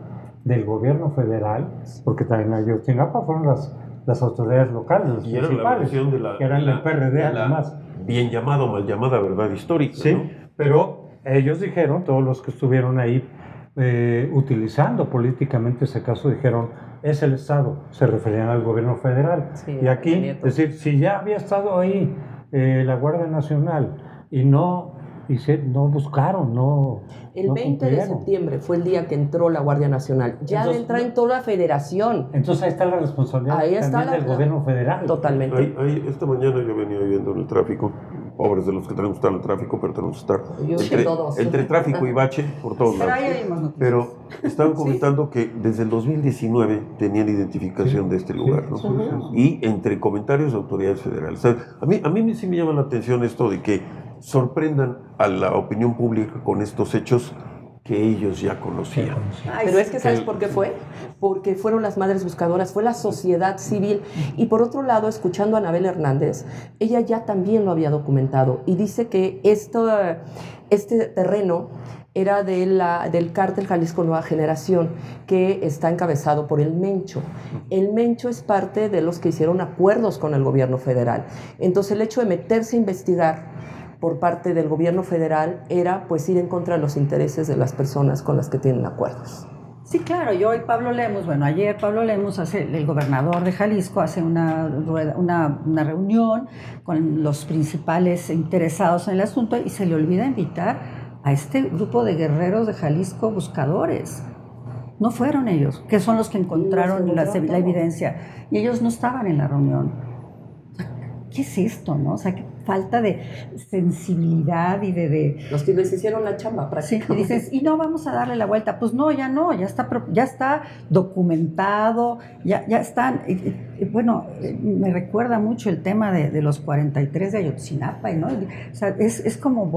del gobierno federal? Porque también en Ayotzinapa fueron las autoridades locales, los y era la versión de la, que eran del PRD además. Bien llamada o mal llamada verdad histórica. Sí, ¿no? pero ellos dijeron, todos los que estuvieron ahí utilizando políticamente ese caso, dijeron, es el Estado, se referían al gobierno federal. Sí, y aquí, es decir, si ya había estado ahí la Guardia Nacional y no buscaron, El 20 de septiembre fue el día que entró la Guardia Nacional. Ya entonces, de entrar en toda la federación. Entonces ahí está la responsabilidad del gobierno federal. Totalmente. Esta mañana yo venía viendo en el tráfico, pobres de los que tenemos que estar en el tráfico, pero tenemos que estar entre tráfico y bache por todos lados. Pero estaban comentando que desde el 2019 tenían identificación de este lugar, ¿no? Y entre comentarios de autoridades federales. O sea, a mí sí me llama la atención esto de que sorprendan a la opinión pública con estos hechos que ellos ya conocían. Pero es que, ¿sabes por qué fue? Porque fueron las madres buscadoras, fue la sociedad civil. Y por otro lado, escuchando a Anabel Hernández, ella ya también lo había documentado y dice que este terreno era del cártel Jalisco Nueva Generación, que está encabezado por el Mencho. El Mencho es parte de los que hicieron acuerdos con el gobierno federal. Entonces, el hecho de meterse a investigar por parte del gobierno federal era pues ir en contra de los intereses de las personas con las que tienen acuerdos. Sí, claro, y hoy Pablo Lemos, bueno, ayer Pablo Lemos, el gobernador de Jalisco, hace una reunión con los principales interesados en el asunto y se le olvida invitar a este grupo de guerreros de Jalisco buscadores. No fueron ellos, que son los que encontraron la evidencia, y ellos no estaban en la reunión. O sea, ¿qué es esto, no? O sea, qué falta de sensibilidad y de... Los que les hicieron la chamba prácticamente. Sí, y dices, y no vamos a darle la vuelta. Pues no, ya está documentado, ya están... Bueno, me recuerda mucho el tema de los 43 de Ayotzinapa, ¿no? O sea, es como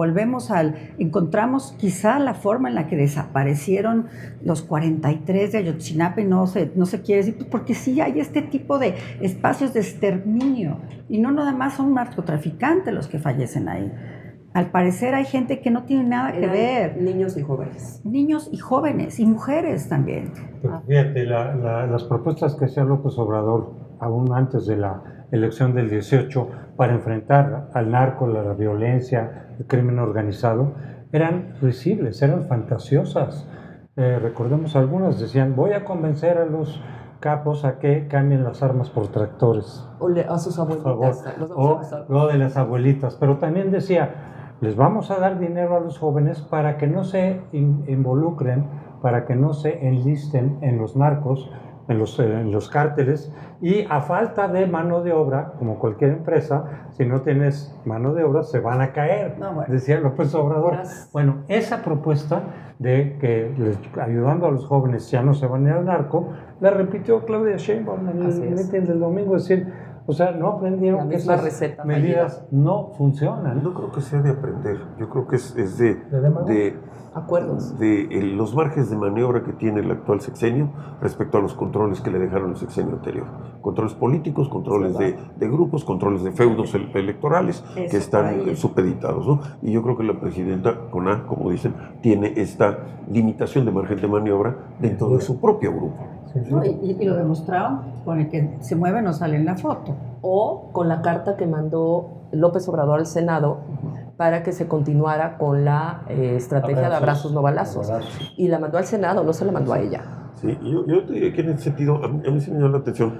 encontramos quizá la forma en la que desaparecieron los 43 de Ayotzinapa y no se quiere decir, pues porque sí hay este tipo de espacios de exterminio y no nada más son narcotraficantes los que fallecen ahí. Al parecer hay gente que no tiene nada que ver. Niños y jóvenes. Niños y jóvenes y mujeres también. Pero fíjate, las propuestas que hacía López Obrador, aún antes de la elección del 18, para enfrentar al narco, la violencia, el crimen organizado, eran risibles, eran fantasiosas. Recordemos algunas, decían, voy a convencer a los capos a que cambien las armas por tractores. O a sus abuelitas. O lo de las abuelitas. Pero también decía, les vamos a dar dinero a los jóvenes para que no se involucren, para que no se enlisten en los narcos, en los cárteles, y a falta de mano de obra, como cualquier empresa, si no tienes mano de obra se van a caer, decía López Obrador. Bueno, esa propuesta de que ayudando a los jóvenes ya no se van a ir al narco, la repitió Claudia Sheinbaum en el meeting del domingo, es decir, o sea, no aprendieron que esas medidas no funcionan. No creo que sea de aprender, yo creo que es de acuerdos. De los márgenes de maniobra que tiene el actual sexenio respecto a los controles que le dejaron el sexenio anterior. Controles políticos, controles de grupos, controles de feudos electorales que están supeditados, ¿no? Y yo creo que la presidenta, como dicen, tiene esta limitación de margen de maniobra dentro de su propio grupo. No, y lo demostraron con el que se mueve no sale en la foto. O con la carta que mandó López Obrador al Senado para que se continuara con la estrategia de abrazos no balazos. Y la mandó al Senado, no se la mandó a ella. Sí, yo te diría que en ese sentido, a mí se me llama la atención,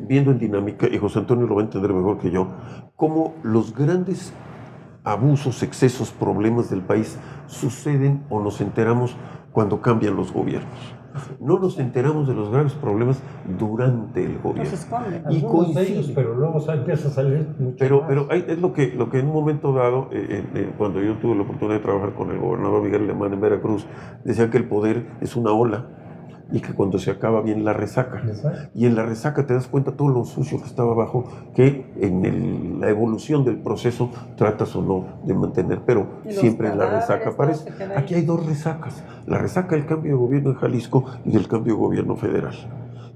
viendo en dinámica, y José Antonio lo va a entender mejor que yo, cómo los grandes abusos, excesos, problemas del país suceden o nos enteramos cuando cambian los gobiernos. No nos enteramos de los graves problemas durante el gobierno. Nos esconden. Y coincide, pero luego empieza a salir mucho más. Pero es lo que en un momento dado, cuando yo tuve la oportunidad de trabajar con el gobernador Miguel Alemán en Veracruz, decía que el poder es una ola y que cuando se acaba bien la resaca. Y en la resaca te das cuenta todo lo sucio que estaba abajo, que en la evolución del proceso tratas o no de mantener, pero siempre en la resaca aparece. Aquí hay dos resacas, la resaca del cambio de gobierno en Jalisco y del cambio de gobierno federal.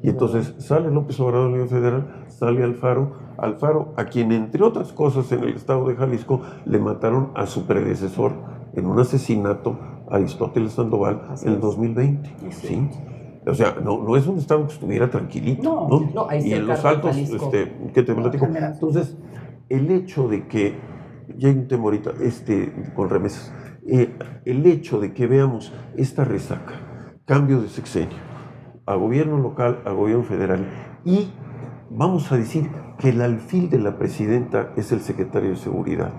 Y entonces sale López Obrador del gobierno federal, sale Alfaro, a quien entre otras cosas en el estado de Jalisco le mataron a su predecesor en un asesinato, Aristóteles Sandoval, en el 2020. ¿Sí? O sea, no es un estado que estuviera tranquilito, ¿no? Ahí y en los altos, ¿qué te platico? Entonces, el hecho de que, ya hay un tema ahorita, con remesas, el hecho de que veamos esta resaca, cambio de sexenio, a gobierno local, a gobierno federal, y vamos a decir que el alfil de la presidenta es el secretario de Seguridad.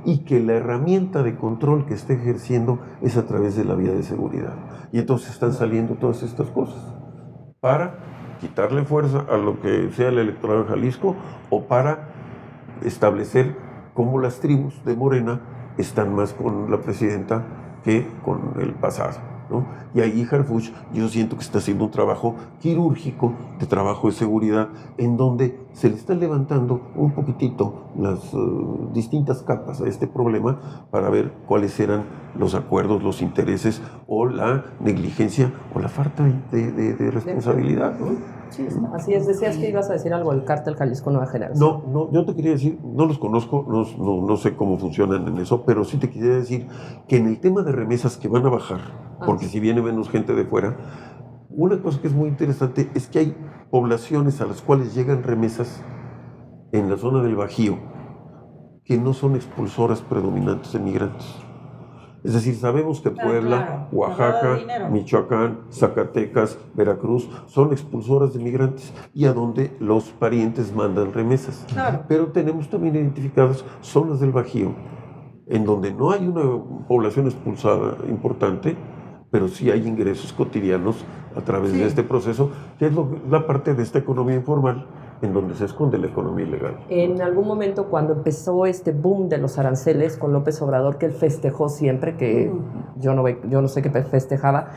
Y que la herramienta de control que está ejerciendo es a través de la vía de seguridad. Y entonces están saliendo todas estas cosas para quitarle fuerza a lo que sea el electorado de Jalisco o para establecer cómo las tribus de Morena están más con la presidenta que con el pasado. ¿no? Y ahí Harfuch, yo siento que está haciendo un trabajo quirúrgico, de trabajo de seguridad, en donde se le está levantando un poquitito las distintas capas a este problema para ver cuáles eran los acuerdos, los intereses o la negligencia o la falta de responsabilidad, ¿no? Sí, así es. Decías que ibas a decir algo del cártel Jalisco Nueva Generación. No, yo te quería decir, no los conozco, no sé cómo funcionan en eso, pero sí te quería decir que en el tema de remesas que van a bajar, porque si viene menos gente de fuera, una cosa que es muy interesante es que hay poblaciones a las cuales llegan remesas en la zona del Bajío que no son expulsoras predominantes de migrantes. Es decir, sabemos que Puebla, Oaxaca, Michoacán, Zacatecas, Veracruz son expulsoras de migrantes y a donde los parientes mandan remesas. Claro. Pero tenemos también identificadas zonas del Bajío en donde no hay una población expulsada importante, pero sí hay ingresos cotidianos a través de este proceso, que es la parte de esta economía informal en donde se esconde la economía ilegal. En algún momento, cuando empezó este boom de los aranceles con López Obrador, que él festejó siempre, que yo no sé qué festejaba,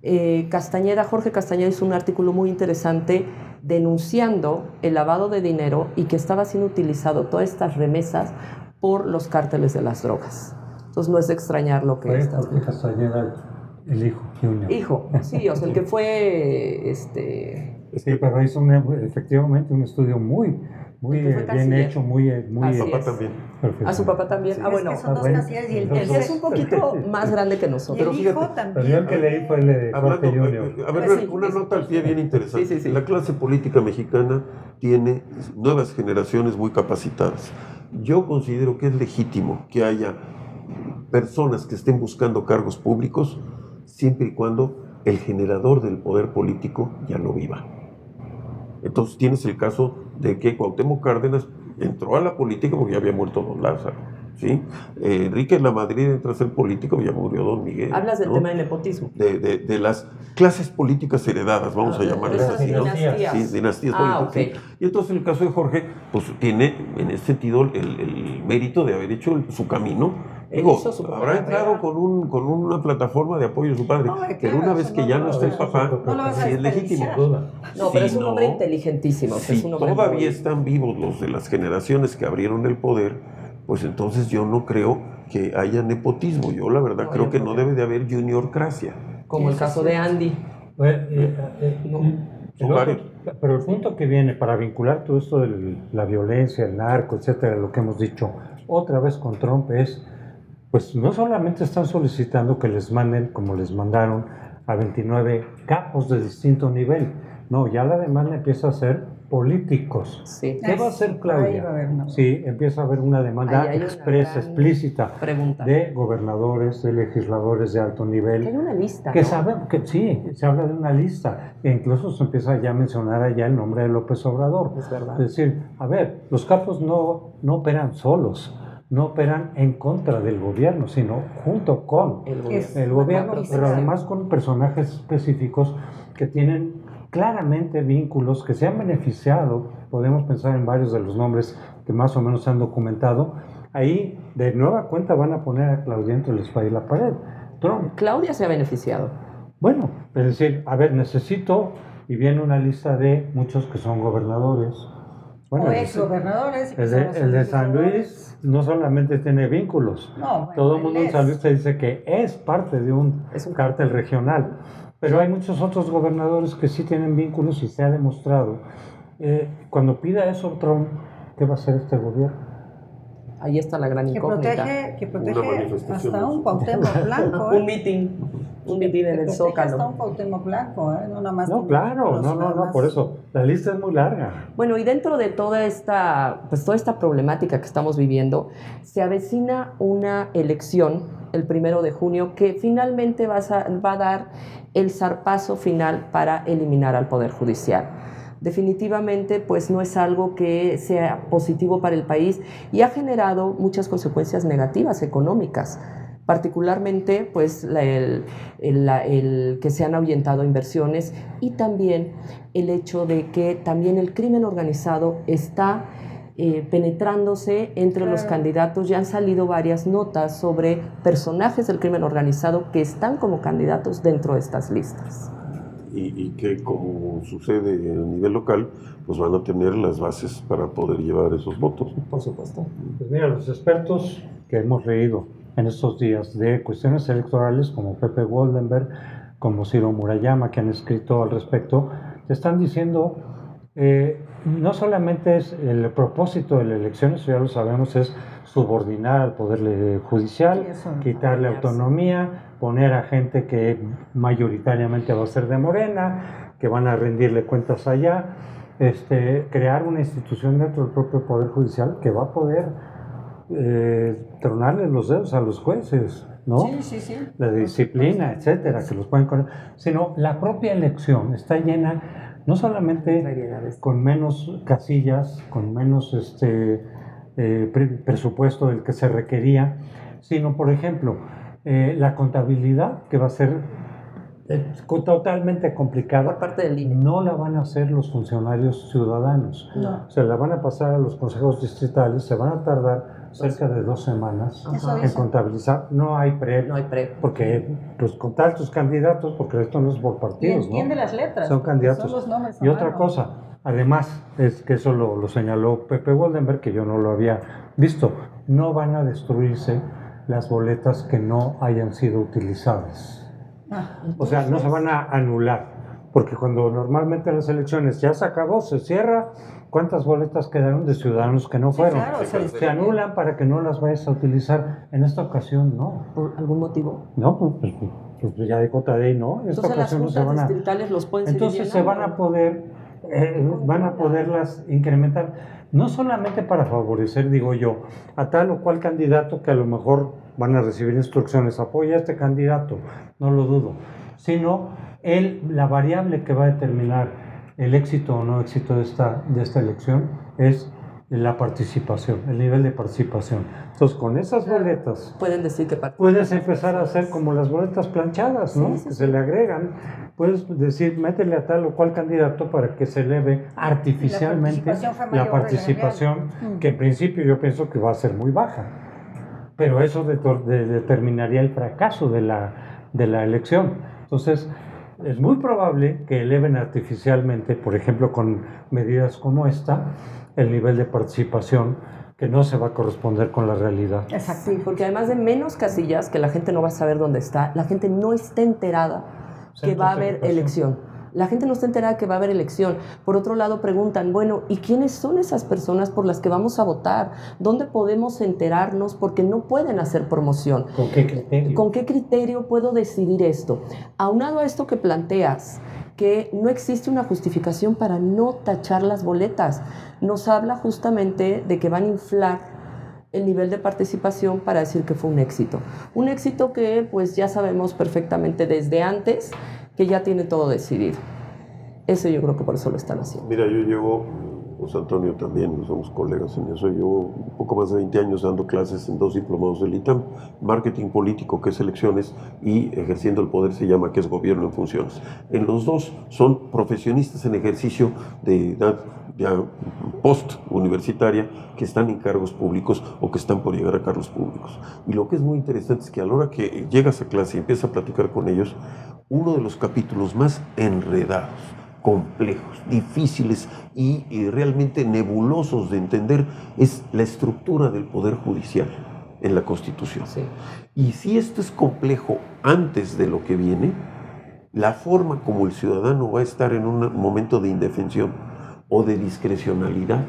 Jorge Castañeda hizo un artículo muy interesante denunciando el lavado de dinero y que estaba siendo utilizado todas estas remesas por los cárteles de las drogas. Entonces no es de extrañar lo que está. Jorge Castañeda, el hijo Junior. Hijo, sí, o sea, el que fue Sí, pero hizo efectivamente un estudio muy bien hecho, muy A su papá también. perfecto. A su papá también. Sí, bueno, es que son dos casillas y él es un poquito más grande que nosotros. Y el hijo Pero yo también. el que leí fue el de Jorge Junior. A ver, Sí, una nota al pie bien interesante. Sí. La clase política mexicana tiene nuevas generaciones muy capacitadas. Yo considero que es legítimo que haya personas que estén buscando cargos públicos siempre y cuando el generador del poder político ya no viva. Entonces tienes el caso de que Cuauhtémoc Cárdenas entró a la política porque ya había muerto don Lázaro, ¿sí? Enrique Lamadrid entró a ser político y ya murió don Miguel. Hablas del ¿no? tema del nepotismo. De las clases políticas heredadas, vamos a llamarlas Esas así, ¿no? dinastías. Sí, dinastías políticas. Ok. Sí. Y entonces el caso de Jorge, pues tiene en ese sentido el mérito de haber hecho su camino. Digo, Hizo su habrá entrado con una plataforma de apoyo de su padre, No, claro, pero una vez eso que no ya lo no está el vas papá, no lo vas a sí es legítimo. desperdiciar. No, pero es un Si hombre no, inteligentísimo. Si es un hombre todavía muy- están vivos los de las generaciones que abrieron el poder, pues entonces yo no creo que haya nepotismo. Yo la verdad No, creo yo que creo no que debe de haber juniorcracia. como el caso de Andy. Son varios. Pero el punto que viene para vincular todo esto de la violencia, el narco, etcétera, lo que hemos dicho otra vez con Trump es, pues no solamente están solicitando que les manden, como les mandaron a 29 capos de distinto nivel, no, ya la demanda empieza a ser políticos. Sí. ¿Qué va a hacer Ahí va a Claudia? haber una- Sí, empieza a haber una demanda Ahí hay una expresa, gran explícita, pregunta. de gobernadores, de legisladores de alto nivel. Que hay una lista, Que ¿no? saben que sí, se habla de una lista, e incluso se empieza ya a mencionar allá el nombre de López Obrador. Es verdad. Es decir, a ver, los capos no operan solos, no operan en contra del gobierno, sino junto con El Es- el gobierno, complicidad. pero además con personajes específicos que tienen claramente vínculos, que se han beneficiado. Podemos pensar en varios de los nombres que más o menos se han documentado. Ahí, de nueva cuenta, van a poner a Claudia entre la espada y la pared. Trump. Claudia se ha beneficiado. Bueno, es decir, a ver, necesito, y viene una lista de muchos que son gobernadores. Bueno, O el de- exgobernadores. el de San Luis no solamente tiene vínculos. No, bueno, Todo el mundo él en San es. Luis te dice que es parte de un Es un cártel regional. Pero hay muchos otros gobernadores que sí tienen vínculos y se ha demostrado. Cuando pida eso Trump, ¿qué va a hacer este gobierno? Ahí está la gran Que incógnita. protege manifestación. hasta un Cuauhtémoc Blanco. Un meeting en Que el protege Zócalo. hasta un Cuauhtémoc Blanco, no nada más. No, tiene claro, vínculos, nada no, más. por eso. La lista es muy larga. Bueno, y dentro de toda esta problemática que estamos viviendo, se avecina una elección el 1 de junio que finalmente va a dar el zarpazo final para eliminar al Poder Judicial. Definitivamente, pues no es algo que sea positivo para el país y ha generado muchas consecuencias negativas económicas. Particularmente, pues el que se han ahuyentado inversiones y también el hecho de que también el crimen organizado está penetrándose entre los candidatos. Ya han salido varias notas sobre personajes del crimen organizado que están como candidatos dentro de estas listas. Y que, como sucede a nivel local, pues van a tener las bases para poder llevar esos votos, ¿no? Por supuesto. Pues mira, los expertos que hemos leído en estos días de cuestiones electorales, como Pepe Goldenberg, como Ciro Murayama, que han escrito al respecto, te están diciendo, no solamente es el propósito de la elección, eso ya lo sabemos, es subordinar al Poder Judicial, quitarle autonomía, poner a gente que mayoritariamente va a ser de Morena, que van a rendirle cuentas allá, crear una institución dentro del propio Poder Judicial que va a poder tronarle los dedos a los jueces, ¿no? Sí. La disciplina, etcétera, que los pueden sino la propia elección está llena no solamente con menos casillas, con menos presupuesto del que se requería, sino, por ejemplo, la contabilidad, que va a ser totalmente complicada, por parte del INE. No la van a hacer los funcionarios ciudadanos. No. Se la van a pasar a los consejos distritales, se van a tardar cerca de 2 semanas en contabilizar. No hay pre. Porque, pues, contar tus candidatos, porque esto no es por partidos, y entiende, ¿no? Las letras. Son candidatos. Son los nombres y otra cosa, además, es que eso lo señaló Pepe Goldenberg, que yo no lo había visto, no van a destruirse las boletas que no hayan sido utilizadas. O sea, no se van a anular, porque cuando normalmente las elecciones ya se acabó, se cierra, ¿cuántas boletas quedaron de ciudadanos que no fueron? Claro, se anulan para que no las vayas a utilizar. En esta ocasión, no. ¿Por algún motivo? No, pues ya dijo Tadei, no. En esta Entonces ocasión las no se van a. distritales los pueden Entonces se van a poder, van a poderlas incrementar, no solamente para favorecer, digo yo, a tal o cual candidato que a lo mejor van a recibir instrucciones, apoya a este candidato, no lo dudo, sino la variable que va a determinar el éxito o no éxito de esta elección es la participación, el nivel de participación. Entonces, con esas boletas pueden decir que puedes empezar a hacer como las boletas planchadas, ¿no? Que se le agregan. Puedes decir, métele a tal o cual candidato para que se eleve artificialmente la participación, que en principio yo pienso que va a ser muy baja. Pero eso determinaría el fracaso de la elección. Entonces, es muy probable que eleven artificialmente, por ejemplo, con medidas como esta, el nivel de participación que no se va a corresponder con la realidad. Exacto, sí, porque además de menos casillas, que la gente no va a saber dónde está, la gente no está enterada que va a haber elección. La gente no está enterada que va a haber elección. Por otro lado, preguntan, bueno, ¿y quiénes son esas personas por las que vamos a votar? ¿Dónde podemos enterarnos? Porque no pueden hacer promoción. ¿Con qué criterio? ¿Con qué criterio puedo decidir esto? Aunado a esto que planteas, que no existe una justificación para no tachar las boletas, nos habla justamente de que van a inflar el nivel de participación para decir que fue un éxito. Un éxito que pues ya sabemos perfectamente desde antes que ya tiene todo decidido. Eso yo creo que por eso lo están haciendo. Mira, yo llevo, José Antonio también, somos colegas en eso, llevo un poco más de 20 años dando clases en 2 diplomados del ITAM, marketing político, que es elecciones, y ejerciendo el poder se llama, que es gobierno en funciones. En los dos son profesionistas en ejercicio de edad ya post-universitaria que están en cargos públicos o que están por llegar a cargos públicos. Y lo que es muy interesante es que a la hora que llegas a clase y empiezas a platicar con ellos, uno de los capítulos más enredados, complejos, difíciles y realmente nebulosos de entender es la estructura del Poder Judicial en la Constitución. Sí. Y si esto es complejo antes de lo que viene, la forma como el ciudadano va a estar en un momento de indefensión o de discrecionalidad,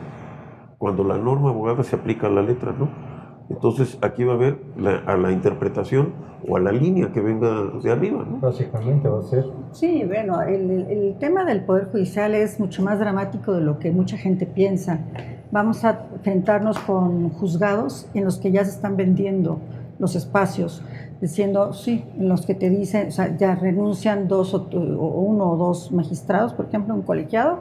cuando la norma abogada se aplica a la letra, ¿no? Entonces aquí va a haber a la interpretación o a la línea que venga de arriba, ¿no? Básicamente va a ser. Sí, bueno, el tema del Poder Judicial es mucho más dramático de lo que mucha gente piensa. Vamos a enfrentarnos con juzgados en los que ya se están vendiendo los espacios, diciendo, sí, en los que te dicen, o sea, ya renuncian 2 o 1 o 2 magistrados, por ejemplo, un colegiado,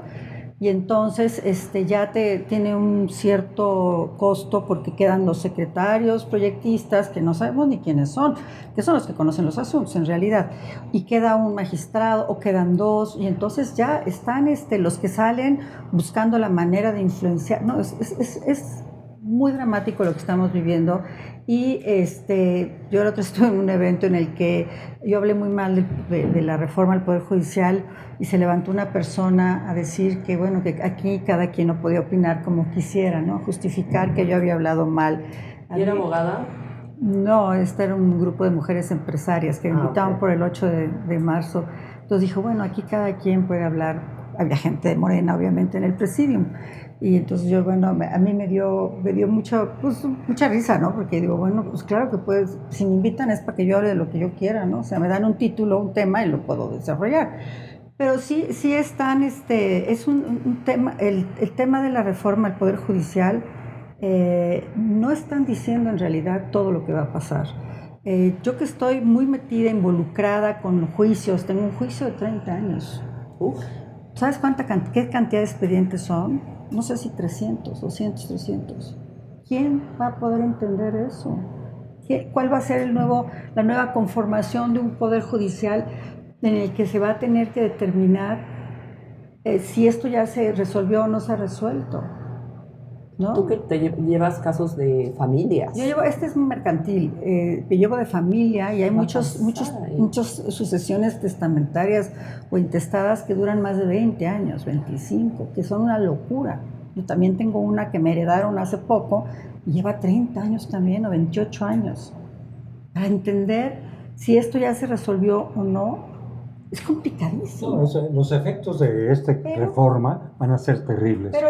y entonces ya tiene un cierto costo porque quedan los secretarios proyectistas que no sabemos ni quiénes son, que son los que conocen los asuntos en realidad, y queda un magistrado o quedan dos, y entonces ya están los que salen buscando la manera de influenciar. No, es muy dramático lo que estamos viviendo. Y yo el otro estuve en un evento en el que yo hablé muy mal de la reforma al Poder Judicial y se levantó una persona a decir que bueno, que aquí cada quien no podía opinar como quisiera, ¿no? Justificar que yo había hablado mal. ¿Y era abogada? No, era un grupo de mujeres empresarias que me invitaban por el 8 de marzo. Entonces dijo, bueno, aquí cada quien puede hablar. Había gente de Morena, obviamente, en el presidium. Y entonces yo, bueno, a mí me dio mucha risa, ¿no? Porque digo, bueno, pues claro que puedes, si me invitan es para que yo hable de lo que yo quiera, ¿no? O sea, me dan un título, un tema y lo puedo desarrollar. Pero sí están, es un tema, el tema de la reforma al Poder Judicial, no están diciendo en realidad todo lo que va a pasar. Yo que estoy muy metida, involucrada con juicios, tengo un juicio de 30 años. ¿Sabes qué cantidad de expedientes son? No sé si 300, 200, 300. ¿Quién va a poder entender eso? ¿Cuál va a ser la nueva conformación de un poder judicial en el que se va a tener que determinar si esto ya se resolvió o no se ha resuelto? ¿No? Tú que te llevas casos de familias. Yo llevo, es mercantil, que llevo de familia y hay muchas sucesiones testamentarias o intestadas que duran más de 20 años, 25, que son una locura. Yo también tengo una que me heredaron hace poco y lleva 30 años también o 28 años. Para entender si esto ya se resolvió o no, es complicadísimo. No, los efectos de esta reforma van a ser terribles. Pero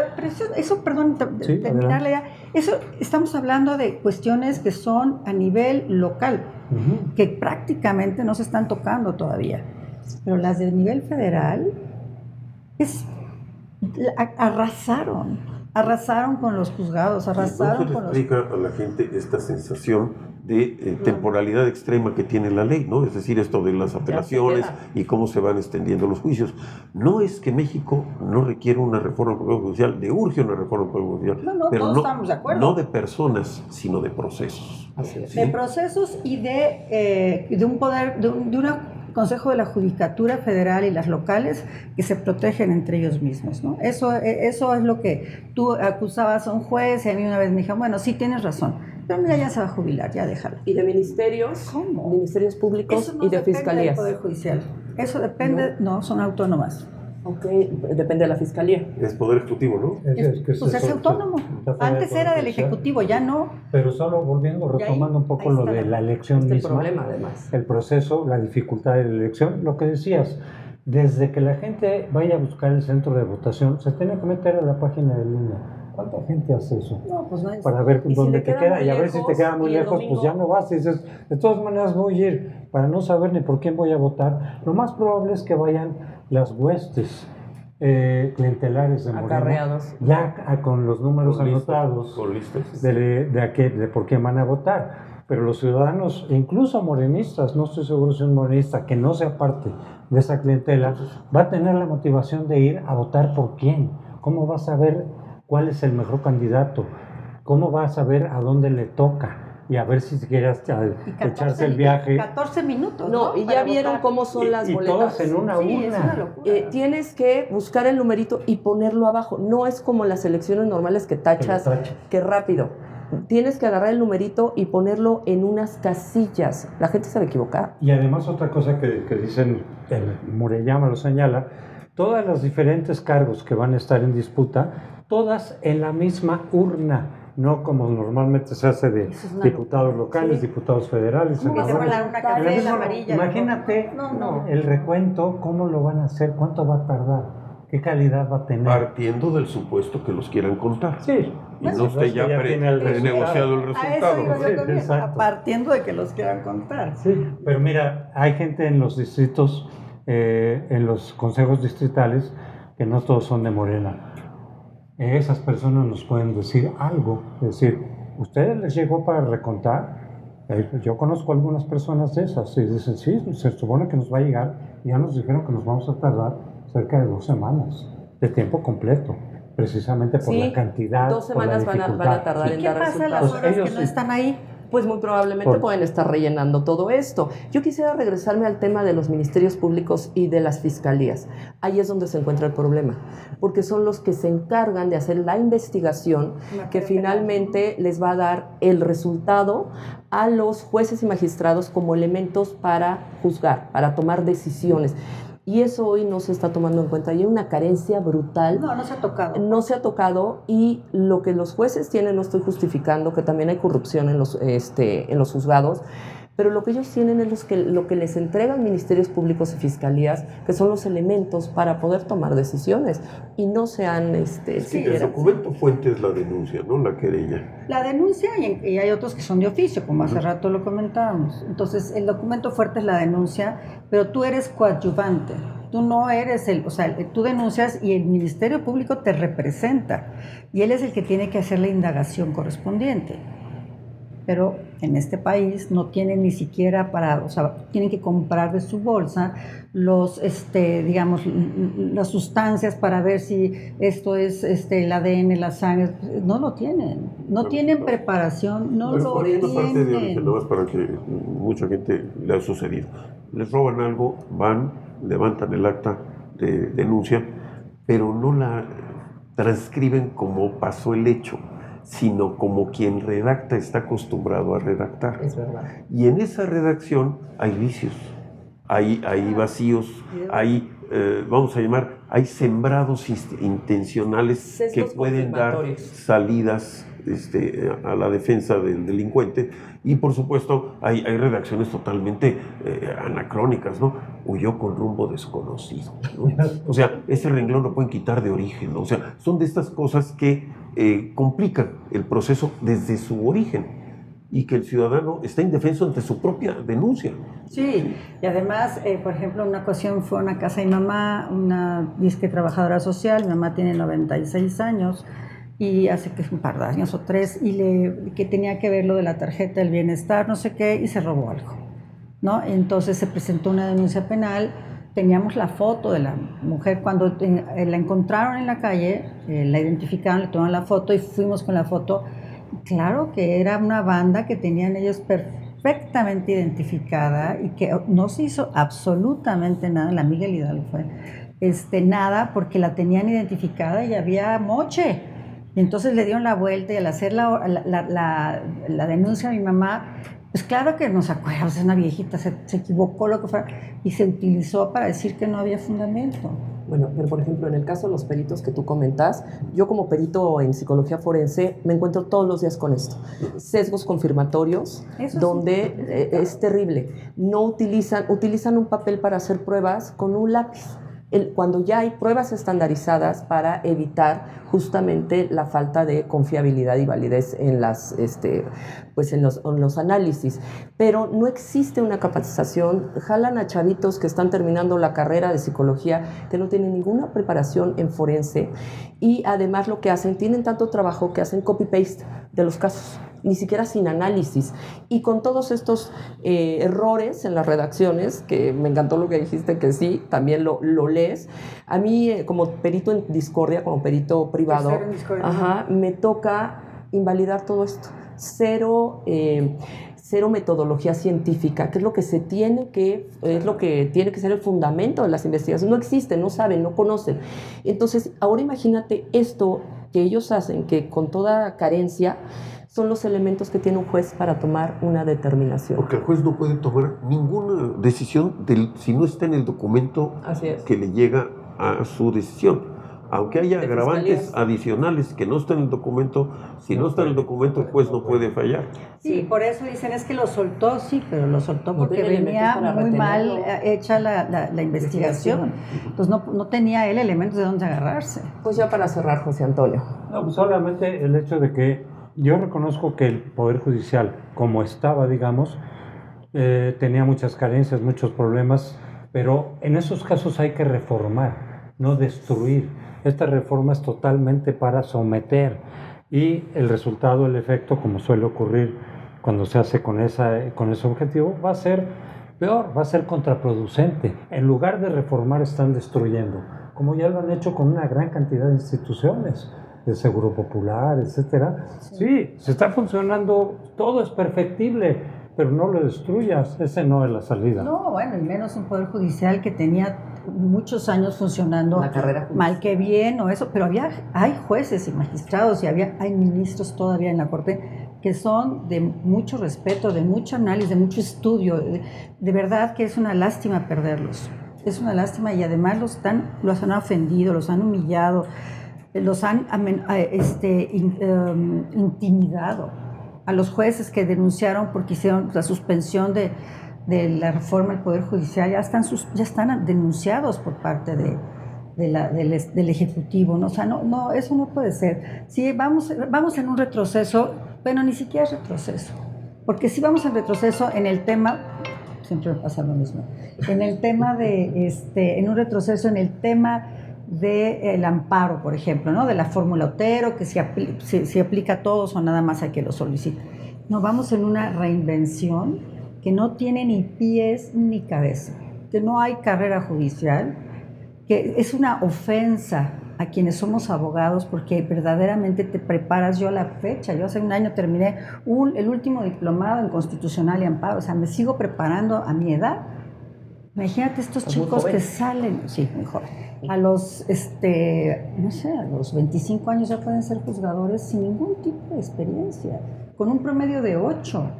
eso perdón, terminarle ya. Eso estamos hablando de cuestiones que son a nivel local, que prácticamente no se están tocando todavía. Pero las de nivel federal arrasaron con los juzgados, arrasaron con los... explica a la gente esta sensación de temporalidad extrema que tiene la ley, ¿no? Es decir, esto de las apelaciones y cómo se van extendiendo los juicios. No es que México no requiere una reforma del Poder Judicial, le urge una reforma del Poder Judicial, pero todos estamos de acuerdo. No de personas, sino de procesos. Así es. ¿Sí? De procesos y de un poder, de una Consejo de la Judicatura Federal y las locales que se protegen entre ellos mismos, ¿no? Eso es lo que tú acusabas a un juez y a mí una vez me dijeron, bueno, sí tienes razón, pero mira, ya se va a jubilar, ya déjalo. ¿Y de ministerios? ¿Cómo? Ministerios públicos eso no y de fiscalías. Del Poder Judicial. Eso depende, no son autónomas. Ok, depende de la fiscalía. Es poder ejecutivo, ¿no? Es autónomo. Antes era del ejecutivo, ya no. Pero solo retomando un poco lo de la elección misma. El problema, además. El proceso, la dificultad de la elección, lo que decías, desde que la gente vaya a buscar el centro de votación, se tiene que meter a la página de línea. ¿Cuánta gente hace eso? No, pues no es... Para ver dónde si te queda y a ver si te queda muy lejos, domingo... pues ya no vas. Y dices, de todas maneras voy a ir para no saber ni por quién voy a votar. Lo más probable es que vayan las huestes clientelares de Morena, ya con los números anotados de por quién van a votar. Pero los ciudadanos, incluso morenistas, no estoy seguro si un morenista que no sea parte de esa clientela, va a tener la motivación de ir a votar por quién. ¿Cómo va a saber cuál es el mejor candidato? ¿Cómo va a saber a dónde le toca? Y a ver si quieras echarse el viaje. 14 minutos. No, y ya vieron cómo son las boletas. Y todas en una urna. Es una locura. Tienes que buscar el numerito y ponerlo abajo. No es como las elecciones normales que tachas, que rápido. Tienes que agarrar el numerito y ponerlo en unas casillas. La gente se va a equivocar. Y además otra cosa que dicen, Murayama lo señala, todas los diferentes cargos que van a estar en disputa, todas en la misma urna. No como normalmente se hace de diputados locales, diputados federales, senadores. Imagínate el recuento, cómo lo van a hacer, cuánto va a tardar, qué calidad va a tener. Partiendo del supuesto que los quieran contar. Sí. Y no esté ya negociado el resultado. Partiendo de que los quieran contar. Sí, pero mira, hay gente en los distritos, en los consejos distritales, que no todos son de Morena. Esas personas nos pueden decir algo, es decir, ¿ustedes les llegó para recontar? Yo conozco algunas personas de esas y dicen, sí, se supone que nos va a llegar y ya nos dijeron que nos vamos a tardar cerca de 2 semanas. de tiempo completo, precisamente por Sí, la cantidad, 2 por la semanas van a dificultad. tardar ¿Y en qué dar pasa a las resultados. horas Ellos que no sí. están ahí? Pues muy probablemente Por- pueden estar rellenando todo esto. Yo quisiera regresarme al tema de los ministerios públicos y de las fiscalías. Ahí es donde se encuentra el problema, porque son los que se encargan de hacer la investigación que finalmente les va a dar el resultado a los jueces y magistrados como elementos para juzgar, para tomar decisiones. Y eso hoy no se está tomando en cuenta. Hay una carencia brutal. No se ha tocado. No se ha tocado, y lo que los jueces tienen, no estoy justificando que también hay corrupción en los juzgados, pero lo que ellos tienen es lo que les entregan ministerios públicos y fiscalías, que son los elementos para poder tomar decisiones, y no se han El siquiera. documento fuente es la denuncia, no la querella. La denuncia, y hay otros que son de oficio, como hace rato lo comentábamos. Entonces, el documento fuerte es la denuncia, pero tú eres coadyuvante. Tú no eres tú denuncias y el Ministerio Público te representa, y él es el que tiene que hacer la indagación correspondiente. Pero en este país no tienen ni siquiera tienen que comprar de su bolsa las sustancias para ver si esto es el ADN, la sangre. No lo tienen, no tienen preparación, no lo Poniendo parte de origen, tienen. nada más para que mucha gente le ha sucedido. Les roban algo, van, levantan el acta de denuncia, pero no la transcriben como pasó el hecho, sino como quien redacta está acostumbrado a redactar. Es verdad. Y en esa redacción hay vicios, hay vacíos, hay, vamos a llamar, hay sembrados intencionales Sesgos que pueden dar confirmatorios. salidas a la defensa del delincuente. Y por supuesto hay redacciones totalmente anacrónicas, ¿no? Huyó con rumbo desconocido, ¿no? O sea, ese renglón lo pueden quitar de origen, ¿no? O sea, son de estas cosas que complican el proceso desde su origen, y que el ciudadano está indefenso ante su propia denuncia. Sí, y además, por ejemplo, una ocasión fue a una casa de mi mamá, una disque trabajadora social. Mi mamá tiene 96 años, y hace que un par de años o 3, que tenía que ver lo de la tarjeta del bienestar, no sé qué, y se robó algo, ¿no? Entonces se presentó una denuncia penal. Teníamos la foto de la mujer cuando la encontraron en la calle, la identificaron, le tomaron la foto y fuimos con la foto. Claro que era una banda que tenían ellos perfectamente identificada, y que no se hizo absolutamente nada. La Miguel Hidalgo fue nada, porque la tenían identificada y había moche. Y entonces le dieron la vuelta, y al hacer la denuncia a mi mamá, pues claro que nos acuerdamos, es una viejita, se equivocó, lo que fuera, y se utilizó para decir que no había fundamento. Bueno, pero por ejemplo, en el caso de los peritos que tú comentas, yo como perito en psicología forense me encuentro todos los días con esto. Sesgos confirmatorios, Eso donde sí. es terrible. No utilizan un papel para hacer pruebas con un lápiz. Cuando ya hay pruebas estandarizadas para evitar justamente la falta de confiabilidad y validez en los análisis. Pero no existe una capacitación. Jalan a chavitos que están terminando la carrera de psicología, que no tienen ninguna preparación en forense, y además lo que hacen, tienen tanto trabajo que hacen copy-paste de los casos, ni siquiera sin análisis, y con todos estos errores en las redacciones, que me encantó lo que dijiste, que sí, también lo lees. A mí, como perito en discordia, como perito privado, me toca invalidar todo esto. Cero metodología científica, que es lo que tiene que ser el fundamento de las investigaciones. No existe, no saben, no conocen. Entonces, ahora imagínate esto que ellos hacen, que con toda carencia son los elementos que tiene un juez para tomar una determinación. Porque el juez no puede tomar ninguna decisión si no está en el documento que le llega a su decisión. Aunque haya agravantes adicionales que no están en el documento, si no está en el documento, el juez no puede fallar. Sí, por eso dicen, es que lo soltó, sí, pero lo soltó porque tiene venía elementos para muy mal retenerlo. hecha la investigación. Entonces no tenía él elementos de dónde agarrarse. Pues ya para cerrar, José Antonio. No, solamente el hecho de que yo reconozco que el Poder Judicial, como estaba, digamos, tenía muchas carencias, muchos problemas, pero en esos casos hay que reformar, no destruir. Esta reforma es totalmente para someter, y el resultado, el efecto, como suele ocurrir cuando se hace con ese objetivo, va a ser peor, va a ser contraproducente. En lugar de reformar, están destruyendo. como ya lo han hecho con una gran cantidad de instituciones, de Seguro Popular, etcétera. Sí, se está funcionando, todo es perfectible, pero no lo destruyas, ese no es la salida. No, bueno, y menos un poder judicial que tenía muchos años funcionando La carrera judicial. mal que bien o eso, pero hay jueces y magistrados y hay ministros todavía en la Corte que son de mucho respeto, de mucho análisis, de mucho estudio. De verdad que es una lástima perderlos. Es una lástima, y además los han ofendido, los han humillado, los han intimidado. A los jueces que denunciaron porque hicieron la suspensión de la reforma del Poder Judicial, ya están denunciados por parte del Ejecutivo, ¿no? O sea, no, eso no puede ser. Si vamos en un retroceso, bueno, ni siquiera es retroceso, porque si vamos en retroceso en el tema, siempre me pasa lo mismo, en el tema en un retroceso en el tema del amparo, por ejemplo, ¿no? De la fórmula Otero, que si aplica a todos o nada más a que lo solicite. No, vamos en una reinvención que no tiene ni pies ni cabeza, que no hay carrera judicial, que es una ofensa a quienes somos abogados, porque verdaderamente te preparas. Yo a la fecha, yo hace un año terminé el último diplomado en Constitucional y Amparo, o sea, me sigo preparando a mi edad. Imagínate estos chicos que salen, sí, muy joven, a los, no sé, a los 25 años ya pueden ser juzgadores sin ningún tipo de experiencia, con un promedio de 8.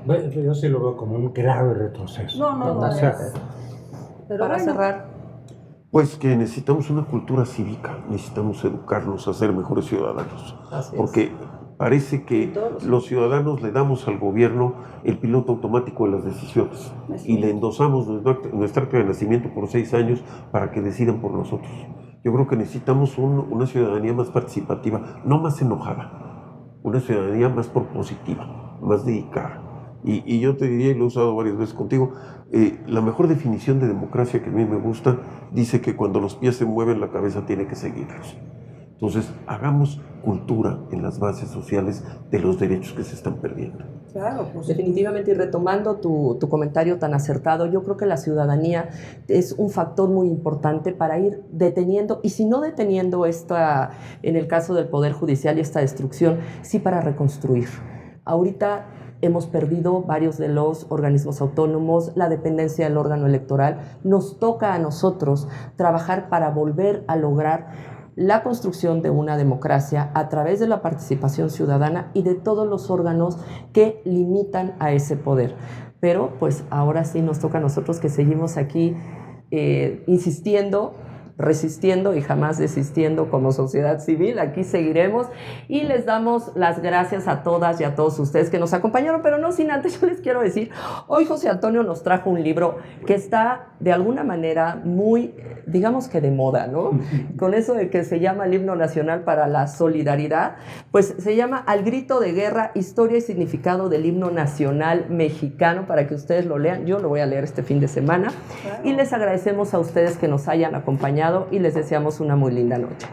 Yo sí lo veo como un grave retroceso. No, o sea, pero para bueno, cerrar, Pues que necesitamos una cultura cívica, necesitamos educarnos a ser mejores ciudadanos. Así es. Porque parece que los ciudadanos le damos al gobierno el piloto automático de las decisiones y le endosamos nuestra acta de nacimiento por 6 años para que decidan por nosotros. Yo creo que necesitamos una ciudadanía más participativa, no más enojada, una ciudadanía más propositiva, más dedicada. Y yo te diría, y lo he usado varias veces contigo, la mejor definición de democracia que a mí me gusta dice que cuando los pies se mueven, la cabeza tiene que seguirlos. Entonces, hagamos cultura en las bases sociales de los derechos que se están perdiendo. claro, pues, definitivamente, y retomando tu comentario tan acertado, yo creo que la ciudadanía es un factor muy importante para ir deteniendo, y si no deteniendo en el caso del Poder Judicial y esta destrucción, sí para reconstruir. Ahorita hemos perdido varios de los organismos autónomos, la dependencia del órgano electoral. Nos toca a nosotros trabajar para volver a lograr la construcción de una democracia a través de la participación ciudadana y de todos los órganos que limitan a ese poder. Pero pues ahora sí nos toca a nosotros, que seguimos aquí insistiendo, resistiendo y jamás desistiendo como sociedad civil. Aquí seguiremos y les damos las gracias a todas y a todos ustedes que nos acompañaron, pero no sin antes yo les quiero decir, hoy José Antonio nos trajo un libro que está de alguna manera muy, digamos que de moda, ¿no? Con eso de que se llama el Himno Nacional para la Solidaridad, pues se llama Al Grito de Guerra, Historia y Significado del Himno Nacional Mexicano, para que ustedes lo lean. Yo lo voy a leer este fin de semana. Claro. Y les agradecemos a ustedes que nos hayan acompañado y les deseamos una muy linda noche.